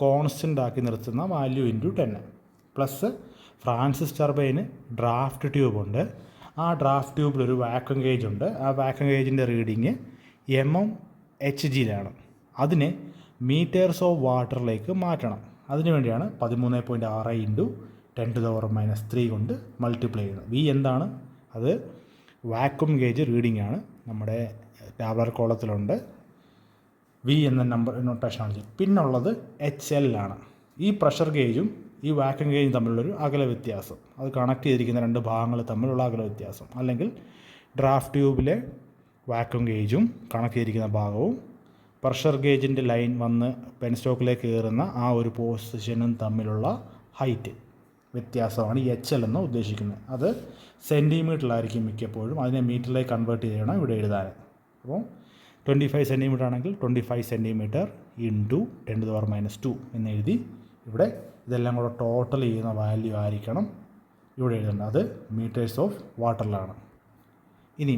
കോൺസ്റ്റൻ്റ് ആക്കി നിർത്തുന്ന value × 10 plus Francis turbine draft tube ഉണ്ട്. ആ ഡ്രാഫ്റ്റ് ട്യൂബിലൊരു വാക്വം ഗേജ് ഉണ്ട്. ആ വാക്വം ഗേജിൻ്റെ റീഡിങ് mmHg അതിനെ മീറ്റേഴ്സ് ഓഫ് വാട്ടറിലേക്ക് മാറ്റണം. അതിനു വേണ്ടിയാണ് 13.6 × 10⁻³ കൊണ്ട് മൾട്ടിപ്ലൈ ചെയ്യുന്നത്. വി എന്താണ്? അത് വാക്വം ഗേജ് റീഡിംഗ് ആണ്. നമ്മുടെ ടാബ്ലർ കോളത്തിലുണ്ട് വി എന്ന നമ്പർ നൊട്ടേഷനാണ്. പിന്നുള്ളത് HL ആണ്. ഈ പ്രഷർ ഗേജും ഈ വാക്വം ഗേജും തമ്മിലുള്ളൊരു അകല വ്യത്യാസം, അത് കണക്ട് ചെയ്തിരിക്കുന്ന 2 ഭാഗങ്ങൾ തമ്മിലുള്ള അകല വ്യത്യാസം. അല്ലെങ്കിൽ ഡ്രാഫ്റ്റ് ട്യൂബിലെ വാക്വം ഗേജും കണക്ട് ചെയ്തിരിക്കുന്ന ഭാഗവും പ്രഷർ ഗേജിൻ്റെ ലൈൻ വന്ന് പെൻസ്റ്റോക്കിലേക്ക് കയറുന്ന ആ ഒരു പൊസിഷനും തമ്മിലുള്ള ഹൈറ്റ് വ്യത്യാസമാണ് ഈ HL എന്ന് ഉദ്ദേശിക്കുന്നത്. അത് സെൻറ്റിമീറ്ററിലായിരിക്കും മിക്കപ്പോഴും. അതിനെ മീറ്ററിലേക്ക് കൺവേർട്ട് ചെയ്യണം ഇവിടെ എഴുതാൻ. അപ്പോൾ 25 സെൻറ്റിമീറ്റർ ആണെങ്കിൽ 25 സെൻറ്റിമീറ്റർ × 10⁻² എന്ന് എഴുതി ഇവിടെ ഇതെല്ലാം കൂടെ ടോട്ടൽ ചെയ്യുന്ന വാല്യൂ ആയിരിക്കണം ഇവിടെ എഴുതേണ്ടത്. അത് മീറ്റേഴ്സ് ഓഫ് വാട്ടറിലാണ്. ഇനി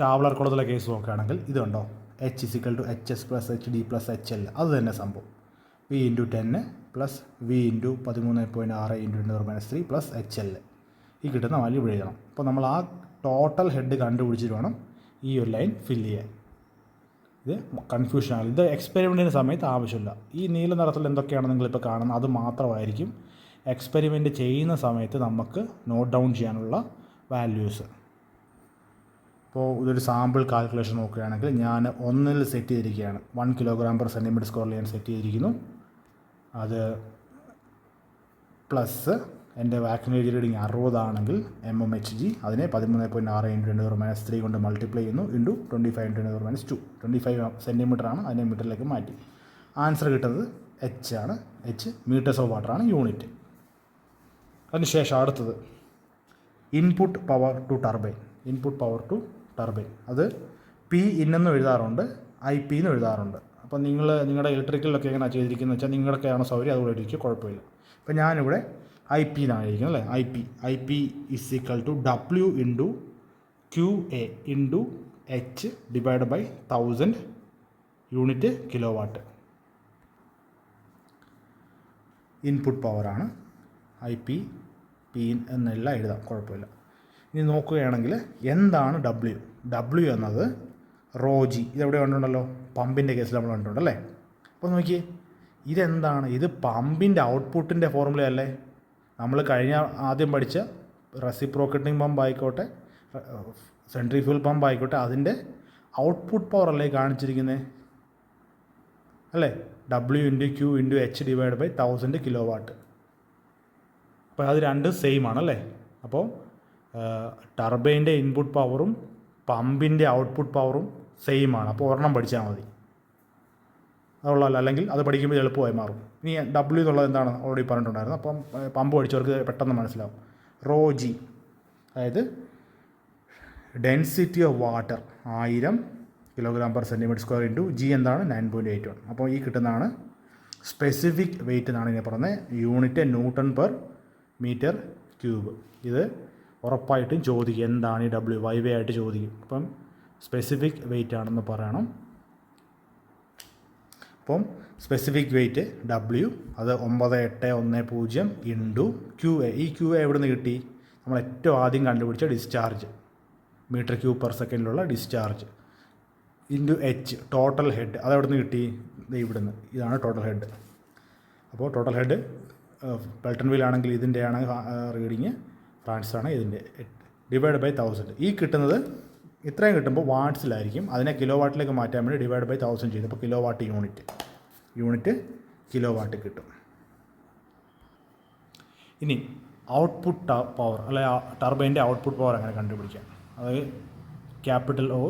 ടാബ്ലർ കോളത്തിലെ കേസ് നോക്കുകയാണെങ്കിൽ ഇതുണ്ടോ, H = HS + HD + HL. അത് തന്നെ സംഭവം. V × 10 plus V × 13.6 × 10⁻³ + HL. ഈ കിട്ടുന്ന വാല്യൂ ഇവിടെ എഴുതണം. അപ്പോൾ നമ്മൾ ആ ടോട്ടൽ ഹെഡ് കണ്ടുപിടിച്ചിട്ട് വേണം ഈ ഒരു ലൈൻ ഫില്ല് ചെയ്യാൻ. ഇത് കൺഫ്യൂഷനാണ്. ഇത് എക്സ്പെരിമെൻറ്റിൻ്റെ സമയത്ത് ആവശ്യമില്ല. ഈ നീല നിറത്തിൽ എന്തൊക്കെയാണ് നിങ്ങളിപ്പോൾ കാണുന്നത് അത് മാത്രമായിരിക്കും എക്സ്പെരിമെൻറ്റ് ചെയ്യുന്ന സമയത്ത് നമുക്ക് നോട്ട് ഡൗൺ ചെയ്യാനുള്ള വാല്യൂസ്. ഇപ്പോൾ ഇതൊരു സാമ്പിൾ കാൽക്കുലേഷൻ നോക്കുകയാണെങ്കിൽ ഞാൻ 1 സെറ്റ് ചെയ്തിരിക്കുകയാണ്. 1 kg/cm² ഞാൻ സെറ്റ് ചെയ്തിരിക്കുന്നു. അത് പ്ലസ് എൻ്റെ വാക്വം ഗേജ് റീഡിങ് 60 ആണെങ്കിൽ mmHg അതിനെ 13.6 × 10⁻³ കൊണ്ട് മൾട്ടിപ്ലൈ ചെയ്യുന്നു × 25 × 10⁻². 25 സെൻറ്റിമീറ്ററാണ്, അതിനെ മീറ്ററിലേക്ക് മാറ്റി. ആൻസർ കിട്ടുന്നത് H ആണ്. H മീറ്റേഴ്സ് ഓഫ് വാട്ടറാണ് യൂണിറ്റ്. അതിനുശേഷം അടുത്തത് ഇൻപുട്ട് പവർ ടു ടർബൈൻ. അത് P ഇൻ എന്ന് എഴുതാറുണ്ട്, IP എന്ന് എഴുതാറുണ്ട്. അപ്പോൾ നിങ്ങളുടെ ഇലക്ട്രിക്കലിലൊക്കെ എങ്ങനെയാണ് ചെയ്തിരിക്കുന്നത് വെച്ചാൽ നിങ്ങളുടെയൊക്കെയാണ് സൗകര്യം, അതുകൂടെ ഇരിക്കും, കുഴപ്പമില്ല. അപ്പോൾ ഞാനിവിടെ IP എന്നാണ് എഴുതിയിരിക്കുന്നത് അല്ലേ. IP = W × QA × H / 1000 unit kilowatt. Input പവറാണ്. IP P എന്നെല്ലാം എഴുതാം, കുഴപ്പമില്ല. ഇനി നോക്കുകയാണെങ്കിൽ എന്താണ് W എന്നത് ρg. ഇതെവിടെ കണ്ടിട്ടുണ്ടല്ലോ, പമ്പിൻ്റെ കേസിൽ നമ്മൾ കണ്ടിട്ടുണ്ടല്ലേ. അപ്പോൾ നോക്കിയേ, ഇതെന്താണ്? ഇത് പമ്പിൻ്റെ ഔട്ട്പുട്ടിൻ്റെ ഫോർമുല അല്ലേ. നമ്മൾ ആദ്യം പഠിച്ച റെസിപ്രോക്കേറ്റിംഗ് പമ്പ് ആയിക്കോട്ടെ, സെൻട്രിഫ്യൂഗൽ പമ്പ് ആയിക്കോട്ടെ, അതിൻ്റെ ഔട്ട്പുട്ട് പവർ അല്ലേ കാണിച്ചിരിക്കുന്നത് അല്ലേ. W × Q × H / 1000 kilowatt. അപ്പോൾ അത് രണ്ടും സെയിം ആണല്ലേ. അപ്പോൾ ടർബൈൻ്റെ ഇൻപുട്ട് പവറും പമ്പിൻ്റെ ഔട്ട്പുട്ട് പവറും സെയിം ആണ്. അപ്പോൾ ഒരെണ്ണം പഠിച്ചാൽ മതി, അതുള്ളതല്ല. അല്ലെങ്കിൽ അത് പഠിക്കുമ്പോൾ എളുപ്പമായി മാറും. ഇനി W എന്നുള്ളത് എന്താണ് ഓൾറെഡി പറഞ്ഞിട്ടുണ്ടായിരുന്നു. അപ്പം പമ്പ് പഠിച്ചവർക്ക് പെട്ടെന്ന് മനസ്സിലാവും. ρg അതായത് density of water 1000 kg/cm² × G എന്താണ് 9.81. അപ്പോൾ ഈ കിട്ടുന്നതാണ് സ്പെസിഫിക് വെയിറ്റ് എന്നാണ് ഇതിനെ പറയുന്നത്. Unit Nm/m³. ഇത് ഉറപ്പായിട്ടും ചോദിക്കും എന്താണ് ഈ ഡബ്ല്യു, വൈവേ ആയിട്ട് ചോദിക്കും. അപ്പം സ്പെസിഫിക് വെയിറ്റ് ആണെന്ന് പറയണം. അപ്പം സ്പെസിഫിക് വെയിറ്റ് ഡബ്ല്യു അത് 9810 ഇൻറ്റു ക്യു എ. ഈ ക്യു എ എവിടെ നിന്ന് കിട്ടി? നമ്മൾ ഏറ്റവും ആദ്യം കണ്ടുപിടിച്ച ഡിസ്ചാർജ്, മീറ്റർ ക്യൂബ് പെർ സെക്കൻഡിലുള്ള discharge, into H total head. അതെവിടെ നിന്ന് കിട്ടി? ഇവിടുന്ന്. ഇതാണ് ടോട്ടൽ ഹെഡ്. അപ്പോൾ ടോട്ടൽ ഹെഡ് പെൽട്ടൺ വീൽ ആണെങ്കിൽ ഇതിൻ്റെയാണ് റീഡിങ്, ഫ്രാൻസ് ആണ് ഇതിൻ്റെ, ഡിവൈഡ് ബൈ 1000. ഈ കിട്ടുന്നത് ഇത്രയും കിട്ടുമ്പോൾ വാട്ട്സിലായിരിക്കും. അതിനെ കിലോ വാട്ടിലേക്ക് മാറ്റാൻ വേണ്ടി ഡിവൈഡ് ബൈ 1000 ചെയ്തു. അപ്പോൾ kilo watt unit kilo watt കിട്ടും. ഇനി ഔട്ട്പുട്ട് പവർ, അല്ലെ ടർബൈൻ്റെ ഔട്ട്പുട്ട് പവർ എങ്ങനെ കണ്ടുപിടിക്കാം? അതായത് ക്യാപിറ്റൽ ഒ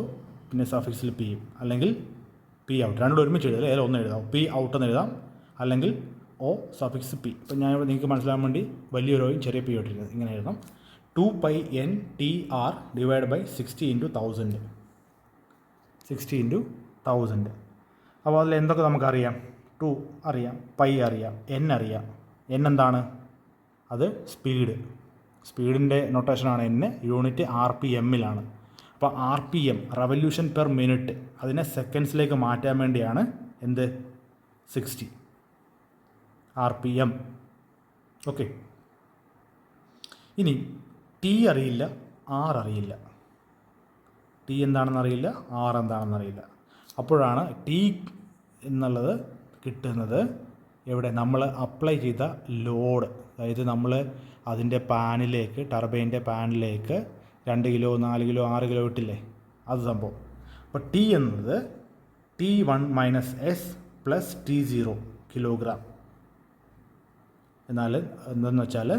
പിന്നെ സഫിക്സിൽ പി, അല്ലെങ്കിൽ പി ഔട്ട്, രണ്ടും ഒരുമിച്ച് എഴുതാം. ഏതെങ്കിലും ഒന്ന് എഴുതാം. പി ഔട്ട് എന്ന് എഴുതാം, അല്ലെങ്കിൽ ഒ സഫിക്സ് പി. ഇപ്പം ഞാൻ നിങ്ങൾക്ക് മനസ്സിലാകാൻ വേണ്ടി വലിയൊരു ഒയും ചെറിയ പി ഇട്ടിരുന്നത് ഇങ്ങനെ എഴുതാം. 2πntr divide by 60 × 1000. 60 × 1000. അപ്പോൾ അതിൽ എന്തൊക്കെ നമുക്കറിയാം? 2 അറിയാം, പൈ അറിയാം, എൻ അറിയാം. എൻ എന്താണ്? അത് സ്പീഡിൻ്റെ നൊട്ടേഷനാണ് എൻ. യൂണിറ്റ് RPM-ലാണ്. അപ്പോൾ RPM റവല്യൂഷൻ പെർ മിനിറ്റ്, അതിനെ സെക്കൻഡ്സിലേക്ക് മാറ്റാൻ വേണ്ടിയാണ് എന്ത് 60 RPM. ഓക്കെ. ഇനി ടി അറിയില്ല, ആർ അറിയില്ല. ടി എന്താണെന്ന് അറിയില്ല, ആർ എന്താണെന്ന് അറിയില്ല. അപ്പോഴാണ് ടി എന്നുള്ളത് കിട്ടുന്നത് എവിടെ? നമ്മൾ അപ്ലൈ ചെയ്ത ലോഡ്. അതായത് നമ്മൾ അതിൻ്റെ പാനിലേക്ക്, ടർബൈൻ്റെ പാനിലേക്ക് 2 കിലോ 4 കിലോ 6 കിലോ ഇട്ടില്ലേ, അത് സംഭവം. അപ്പോൾ ടി എന്നത് T1 - S + T0 കിലോഗ്രാം. എന്നാൽ എന്തെന്ന് വെച്ചാൽ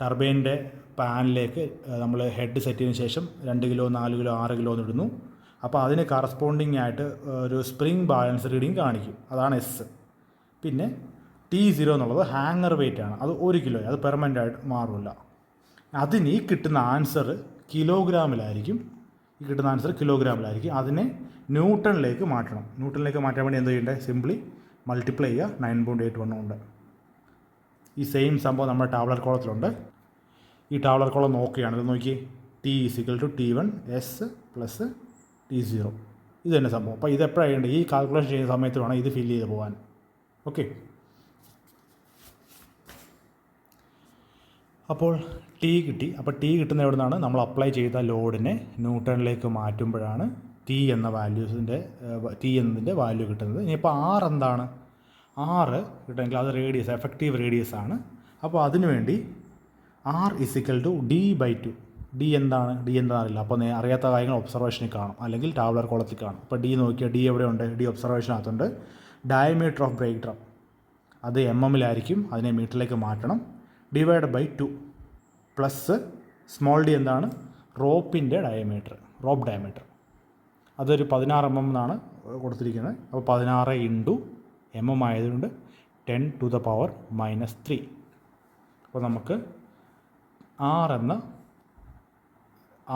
ടർബൈൻ്റെ പാനിലേക്ക് നമ്മൾ ഹെഡ് സെറ്റ് ചെയ്തതിന് ശേഷം 2 കിലോ 4 കിലോ 6 കിലോ എന്ന് ഇടുന്നു. അപ്പോൾ അതിന് കറസ്പോണ്ടിങ് ആയിട്ട് ഒരു സ്പ്രിംഗ് ബാലൻസ് റീഡിങ് കാണിക്കും, അതാണ് എസ്. പിന്നെ T0 എന്നുള്ളത് ഹാങ്ങർ വെയിറ്റ് ആണ്, അത് 1 കിലോ, അത് പെർമനൻ്റ് ആയിട്ട് മാറില്ല. അതിന് ഈ കിട്ടുന്ന ആൻസർ കിലോഗ്രാമിലായിരിക്കും. അതിനെ ന്യൂട്ടണിലേക്ക് മാറ്റണം. ന്യൂട്ടണിലേക്ക് മാറ്റാൻ വേണ്ടി എന്ത് ചെയ്യേണ്ടത്? സിംപ്ലി മൾട്ടിപ്ലൈ ചെയ്യുക 9.81 കൊണ്ട്. ഈ സെയിം സംഭവം നമ്മുടെ ടാബ്ലർ കോളത്തിലുണ്ട്. ഈ ടാബ്ലർ കോളം നോക്കുകയാണ്, ഇത് നോക്കി. T = T1 S + T0. ഇത് തന്നെ സംഭവം. അപ്പോൾ ഇതെപ്പോഴാണ് ചെയ്യേണ്ടത്? ഈ കാൽക്കുലേഷൻ ചെയ്യുന്ന സമയത്ത് വേണം ഇത് ഫില്ല് ചെയ്ത് പോകാൻ. ഓക്കെ. അപ്പോൾ ടി കിട്ടി. അപ്പോൾ ടി കിട്ടുന്ന എവിടെ നിന്നാണ്? നമ്മൾ അപ്ലൈ ചെയ്ത ലോഡിനെ ന്യൂട്ടണിലേക്ക് മാറ്റുമ്പോഴാണ് ടി എന്നതിൻ്റെ വാല്യൂ കിട്ടുന്നത്. ഇനിയിപ്പോൾ ആർ എന്താണ്? ആറ് കിട്ടുമെങ്കിൽ അത് റേഡിയസ്, എഫക്റ്റീവ് റേഡിയസ് ആണ്. അപ്പോൾ അതിനുവേണ്ടി R = D/2. ഡി എന്താണെന്ന് അറിയില്ല. അപ്പോൾ അറിയാത്ത കാര്യങ്ങൾ ഒബ്സർവേഷനിൽ കാണും, അല്ലെങ്കിൽ ടാബ്ലർ കോളത്തിൽ കാണും. അപ്പോൾ ഡി നോക്കിയാൽ ഡി എവിടെയുണ്ട്? ഡി ഒബ്സർവേഷനകത്തുണ്ട്. ഡയമീറ്റർ ഓഫ് ബ്രേക്ക് ഡ്രം അത് mm-ലായിരിക്കും, അതിനെ മീറ്ററിലേക്ക് മാറ്റണം. Divide by 2 plus small D എന്താണ്? Rope diameter. അതൊരു 16 mm എന്നാണ് കൊടുത്തിരിക്കുന്നത്. അപ്പോൾ 16 × mm ആയതുകൊണ്ട് 10⁻³ അപ്പോൾ നമുക്ക്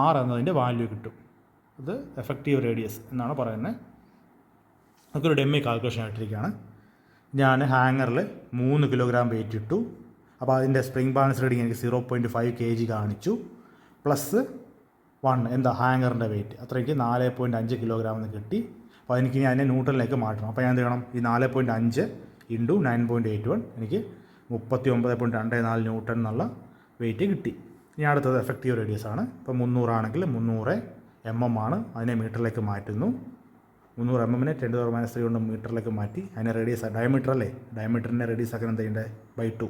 ആർ എന്നതിൻ്റെ വാല്യൂ കിട്ടും. അത് എഫക്റ്റീവ് റേഡിയസ് എന്നാണ് പറയുന്നത്. നമുക്കൊരു ഡെമ്മി കാൽക്കുലേഷൻ ആയിട്ടിരിക്കുകയാണ്. ഞാൻ ഹാങ്ങറിൽ 3 കിലോഗ്രാം വെയിറ്റ് ഇട്ടു. അപ്പോൾ അതിൻ്റെ സ്പ്രിംഗ് ബാലൻസ് റീഡിങ് എനിക്ക് 0.5 kg കാണിച്ചു. +1 എന്താ ഹാങ്ങറിൻ്റെ വെയിറ്റ്, അത്ര എനിക്ക് 4.5 കിലോഗ്രാം എന്ന് കിട്ടി. അപ്പോൾ എനിക്ക് ഇനി അതിനെ ന്യൂട്ടണിലേക്ക് മാറ്റണം. അപ്പോൾ ഞാൻ എന്ത് ചെയ്യണം? ഈ 4.5 × 9.81 എനിക്ക് 39.24 ന്യൂട്ടൺ എന്നുള്ള വെയിറ്റ് കിട്ടി. ഇനി അടുത്തത് എഫക്റ്റീവ് റേഡിയസ് ആണ്. ഇപ്പോൾ 300 ആണെങ്കിൽ 300 mm ആണ്, അതിനെ മീറ്ററിലേക്ക് മാറ്റുന്നു. 300 mm-നെ 10⁻³ കൊണ്ട് മീറ്ററിലേക്ക് മാറ്റി. അതിനെ റേഡിയസ്, ഡയമീറ്റർ അല്ലേ, ഡയമീറ്ററിൻ്റെ റേഡിയസ് ആക്കാൻ എന്ത് ചെയ്യേണ്ടത്? /2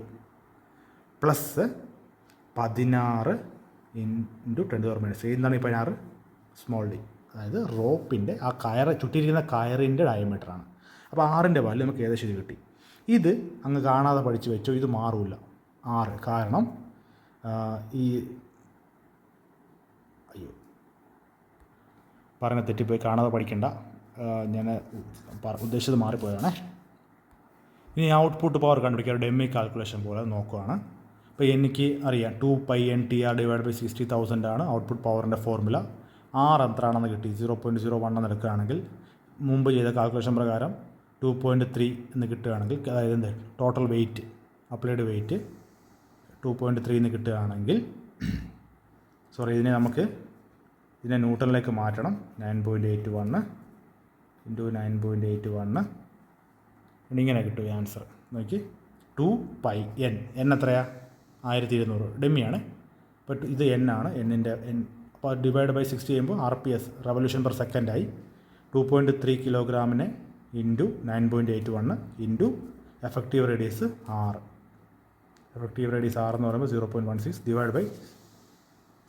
പ്ലസ് 16 × 10⁻³ എന്താണ് ഈ 16? സ്മോൾ ഡി, അതായത് റോപ്പിൻ്റെ ആ ചുറ്റിയിരിക്കുന്ന കയറിൻ്റെ ഡയമീറ്ററാണ്. അപ്പോൾ 6ൻ്റെ വാല്യൂ നമുക്ക് ഏകദേശം ഇത് കിട്ടി. ഇത് അങ്ങ് കാണാതെ പഠിച്ച് വെച്ചോ, ഇത് മാറില്ല 6. കാരണം പറഞ്ഞ തെറ്റിപ്പോയി, കാണാതെ പഠിക്കണ്ട, ഞാൻ ഉദ്ദേശിച്ചത് മാറിപ്പോയതാണേ. ഇനി ഔട്ട്പുട്ട് പവർ കണ്ടുപിടിക്കുക, ഡെമ്മി കാൽക്കുലേഷൻ പോലെ നോക്കുകയാണ്. അപ്പോൾ എനിക്ക് അറിയാം 2πntr / 60,000 ആണ് ഔട്ട്പുട്ട് പവറിൻ്റെ ഫോർമുല. ആർ എത്രയാണെന്ന് കിട്ടി? 0.01 എന്ന് എടുക്കുകയാണെങ്കിൽ, മുമ്പ് ചെയ്ത കാൽക്കുലേഷൻ പ്രകാരം 2.3 എന്ന് കിട്ടുകയാണെങ്കിൽ, അതായത് എന്ത് ടോട്ടൽ വെയിറ്റ്, അപ്ലൈഡ് വെയിറ്റ് 2.3 എന്ന് കിട്ടുകയാണെങ്കിൽ ഇതിനെ നമുക്ക് ന്യൂട്ടണിലേക്ക് മാറ്റണം. 9.81 ഇൻറ്റു 9.81 ഇങ്ങനെ കിട്ടും ഈ ആൻസർ. നോക്കി 2πn. എത്രയാ? 1200. ഡെമ്മിയാണ്. അപ്പോൾ ഇത് n ആണ്. എന്നിൻ്റെ അപ്പോൾ ഡിവൈഡ് ബൈ 60 ചെയ്യുമ്പോൾ RPS റവല്യൂഷൻ പെർ സെക്കൻഡായി. 2.3 കിലോഗ്രാമിനെ into 9.81 into effective radius 6. Effective radius 6 എന്ന് പറയുമ്പോൾ 0.16 ഡിവൈഡ് ബൈ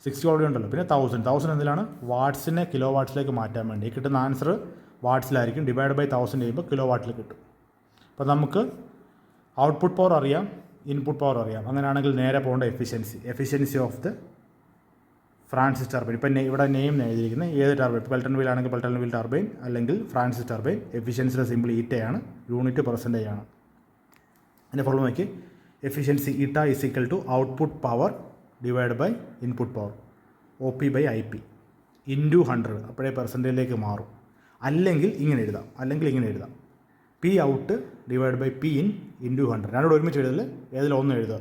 60 ഓൾറെഡി ഉണ്ടല്ലോ. പിന്നെ 1000 എന്തിലാണ്? വാട്ട്സിനെ കിലോ വാട്ട്സിലേക്ക് മാറ്റാൻ വേണ്ടി. കിട്ടുന്ന ആൻസർ വാട്ട്സിലായിരിക്കും. ഡിവൈഡ് ബൈ 1000 ചെയ്യുമ്പോൾ കിലോ വാട്ടിൽ കിട്ടും. അപ്പോൾ നമുക്ക് ഔട്ട്പുട്ട് പവർ അറിയാം, ഇൻപുട്ട് പവർ അറിയാം. അങ്ങനെയാണെങ്കിൽ നേരെ പോകേണ്ട efficiency of the Francis turbine. ഇപ്പം ഇവിടെ നെയിം എഴുതിയിരിക്കുന്നത് ഏത് ടർബൈൻ. പെൽട്ടൺ വീൽ ആണെങ്കിൽ പെൽട്ടൺ വീൽ ടർബൈൻ, അല്ലെങ്കിൽ ഫ്രാൻസിസ് ടർബൈൻ. എഫിഷ്യൻസിയുടെ സിമ്പിൾ ഈറ്റയാണ്, യൂണിറ്റ് പെർസെൻറ്റേജ് ആണ്. അതിൻ്റെ ഫോളോ നോക്കി. Efficiency eta is equal to output power divide by input power OP ബൈ IP ഇൻറ്റു 100. അപ്പോഴേ പെർസെൻറ്റേജിലേക്ക് മാറും. അല്ലെങ്കിൽ ഇങ്ങനെ എഴുതാം. P out divide by P in into 100. രണ്ടോട് ഒരുമിച്ച് എഴുതൽ. ഏതിലൊന്നും എഴുതുക.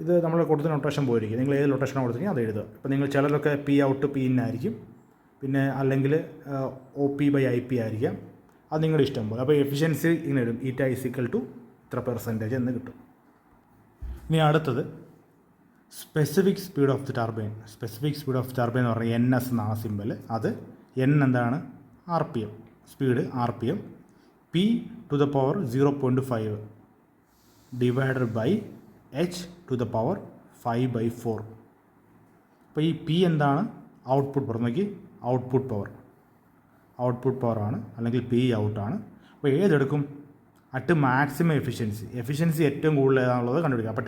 ഇത് നമ്മൾ കൊടുത്ത നൊട്ടേഷൻ പോയിരിക്കും. നിങ്ങൾ ഏത് നൊട്ടേഷനാണ് കൊടുത്തിരിക്കുന്നത് അത് എഴുതുക. ഇപ്പോൾ നിങ്ങൾ ചിലരൊക്കെ P ഔട്ട് P ഇൻ ആയിരിക്കും, പിന്നെ അല്ലെങ്കിൽ OP ബൈ IP ആയിരിക്കാം. അത് നിങ്ങളുടെ ഇഷ്ടം പോലെ. അപ്പോൾ എഫിഷ്യൻസി ഇങ്ങനെ എഴുതും. ഈറ്റ ഈസ് ഈക്വൽ ടു ഇത്ര പെർസെൻറ്റേജ് എന്ന് കിട്ടും. ഇനി അടുത്തത് specific speed of the turbine. Specific speed of turbine എന്ന് പറഞ്ഞാൽ NS എന്നാണ് സിമ്പൽ. അത് N എന്താണ്? RPM. Speed RPM. P to the power 0.5 divided by H to the power 5/4. അപ്പോൾ ഈ P എന്താണ്? Output power. നോക്കി, ഔട്ട്പുട്ട് പവറാണ്, അല്ലെങ്കിൽ P ഔട്ടാണ്. അപ്പോൾ ഏതെടുക്കും? അറ്റ് മാക്സിമം എഫിഷ്യൻസി ഏറ്റവും കൂടുതൽ ഏതാണുള്ളത് കണ്ടുപിടിക്കുക. അപ്പോൾ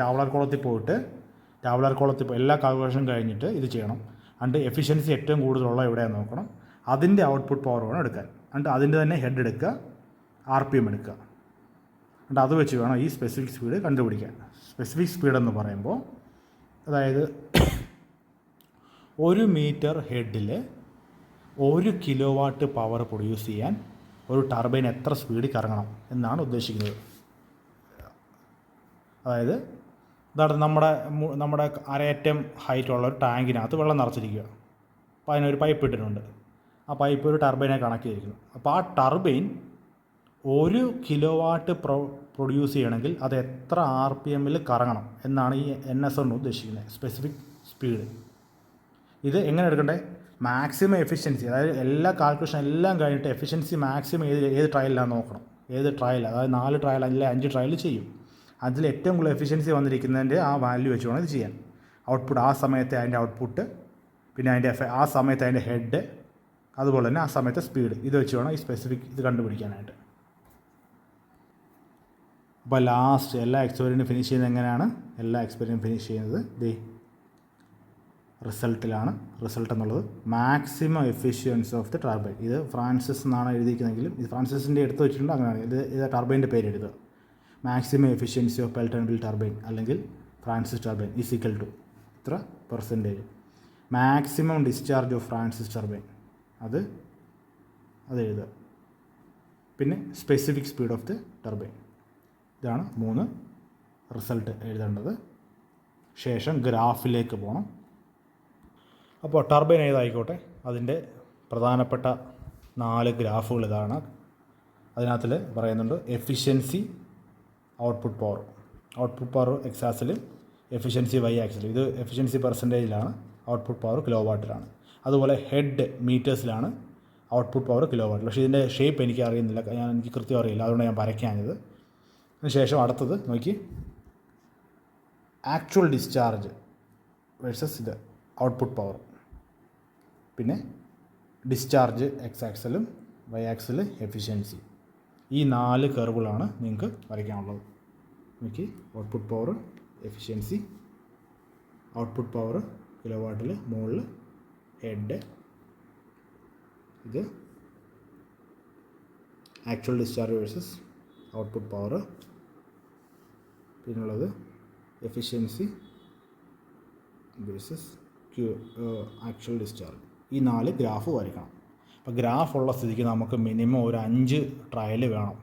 ടാബുലാർ കോളത്തിൽ എല്ലാ കാൽക്കുലേഷനും കഴിഞ്ഞിട്ട് ഇത് ചെയ്യണം. എന്നിട്ട് എഫിഷ്യൻസി ഏറ്റവും കൂടുതലുള്ള എവിടെയാണെന്ന് നോക്കണം. അതിൻ്റെ ഔട്ട്പുട്ട് പവർ വേണം എടുക്കാൻ. എന്നിട്ട് അതിൻ്റെ തന്നെ ഹെഡ് എടുക്കുക, RPM എടുക്കുക. എന്നിട്ട് അത് വെച്ച് വേണം ഈ സ്പെസിഫിക് സ്പീഡ് കണ്ടുപിടിക്കാൻ. സ്പെസിഫിക് സ്പീഡ് എന്ന് പറയുമ്പോൾ അതായത് 1 മീറ്റർ ഹെഡിൽ 1 കിലോ വാട്ട് പവർ പ്രൊഡ്യൂസ് ചെയ്യാൻ ഒരു ടർബൈൻ എത്ര സ്പീഡിൽ കറങ്ങണം എന്നാണ് ഉദ്ദേശിക്കുന്നത്. അതായത് ഇതാണ് നമ്മുടെ അരയറ്റം ഹൈറ്റുള്ള ഒരു ടാങ്കിനകത്ത് വെള്ളം നിറച്ചിരിക്കുക. അപ്പോൾ അതിനൊരു പൈപ്പ് ഇട്ടിട്ടുണ്ട്. ആ പൈപ്പ് ഒരു ടർബൈനെ കണക്ട് ചെയ്തിരിക്കുന്നു. അപ്പോൾ ആ ടർബൈൻ 1 കിലോ വാട്ട് പ്രൊഡ്യൂസ് ചെയ്യണമെങ്കിൽ അത് എത്ര RPMൽ കറങ്ങണം എന്നാണ് ഈ NS കൊണ്ട് ഉദ്ദേശിക്കുന്നത്. Specific speed. ഇത് എങ്ങനെ എടുക്കണ്ടേ? Maximum efficiency. അതായത് എല്ലാ കാൽക്കുലേഷൻ എല്ലാം കഴിഞ്ഞിട്ട് എഫിഷ്യൻസി മാക്സിമം ഏത് ട്രയലിലാണെന്ന് നോക്കണം. അതായത് 4 ട്രയൽ അല്ലെങ്കിൽ 5 ട്രയൽ ചെയ്യും. അതിൽ ഏറ്റവും കൂടുതൽ എഫിഷ്യൻസി വന്നിരിക്കുന്നതിൻ്റെ ആ വാല്യൂ വെച്ച് വേണം ഇത് ചെയ്യാൻ. ഔട്ട്പുട്ട് ആ സമയത്തെ അതിൻ്റെ ഔട്ട്പുട്ട്, പിന്നെ അതിൻ്റെ ആ സമയത്ത് അതിൻ്റെ ഹെഡ്, അതുപോലെ തന്നെ ആ സമയത്തെ സ്പീഡ്. ഇത് വെച്ച് വേണം ഈ സ്പെസിഫിക് ഇത് കണ്ടുപിടിക്കാനായിട്ട്. അപ്പോൾ ലാസ്റ്റ് എല്ലാ എക്സ്പെരിമെൻറ്റും ഫിനിഷ് ചെയ്യുന്നത് എങ്ങനെയാണ്? എല്ലാ എക്സ്പെരിമെൻറ്റും ഫിനിഷ് ചെയ്യുന്നത് റിസൾട്ടിലാണ്. റിസൾട്ട് എന്നുള്ളത് maximum efficiency of the turbine. ഇത് ഫ്രാൻസിസ് എന്നാണ് എഴുതിയിരിക്കുന്നതെങ്കിലും ഇത് ഫ്രാൻസിസിൻ്റെ എടുത്ത് വെച്ചിട്ടുണ്ട്. അങ്ങനെയാണ് ഇത് ടർബൈൻ്റെ പേര് എഴുതുക. Maximum efficiency of Pelton wheel turbine അല്ലെങ്കിൽ Francis turbine is equal to ഇത്ര percentage. Maximum discharge of Francis turbine അത് എഴുതുക. പിന്നെ specific speed of the turbine. ഇതാണ് 3 റിസൾട്ട് എഴുതേണ്ടത്. ശേഷം ഗ്രാഫിലേക്ക് പോകണം. അപ്പോൾ ടർബൈൻ ഏതായിക്കോട്ടെ അതിൻ്റെ പ്രധാനപ്പെട്ട 4 ഗ്രാഫുകൾ ഇതാണ്. അതിനകത്തിൽ പറയുന്നുണ്ട് എഫിഷ്യൻസി, ഔട്ട്പുട്ട് പവർ എക്സ് ആക്സിലും എഫിഷ്യൻസി വൈ ആക്സിലും. ഇത് എഫിഷ്യൻസി പെർസെൻറ്റേജിലാണ്, ഔട്ട്പുട്ട് പവർ കിലോ വാട്ടിലാണ്. അതുപോലെ ഹെഡ് മീറ്റേഴ്സിലാണ്, ഔട്ട്പുട്ട് പവർ കിലോ വാട്ടിൽ. പക്ഷേ ഇതിൻ്റെ ഷേപ്പ് എനിക്ക് അറിയുന്നില്ല, എനിക്ക് കൃത്യം അറിയില്ല, അതുകൊണ്ട് ഞാൻ വരയ്ക്കാഞ്ഞത്. അതിനുശേഷം അടുത്തത് നോക്കി, ആക്ച്വൽ ഡിസ്ചാർജ് വേഴ്സസ് ഇത് ഔട്ട്പുട്ട് പവർ. പിന്നെ ഡിസ്ചാർജ് എക്സ് ആക്സിലും വൈ ആക്സിൽ എഫിഷ്യൻസി. ഈ 4 കർവുകളാണ് നിങ്ങൾക്ക് വരയ്ക്കാനുള്ളത്. നോക്കി, output power, efficiency, output power kilo വാട്ടിൽ, മുകളിൽ ഹെഡ്, ഇത് actual discharge versus output power, പിന്നുള്ളത് എഫിഷ്യൻസി വേഴ്സസ് ആക്ച്വൽ ഡിസ്ചാർജ്. ഈ 4 ഗ്രാഫ് വരയ്ക്കണം. അപ്പോൾ ഗ്രാഫുള്ള സ്ഥിതിക്ക് നമുക്ക് മിനിമം ഒരു 5 ട്രയൽ വേണം.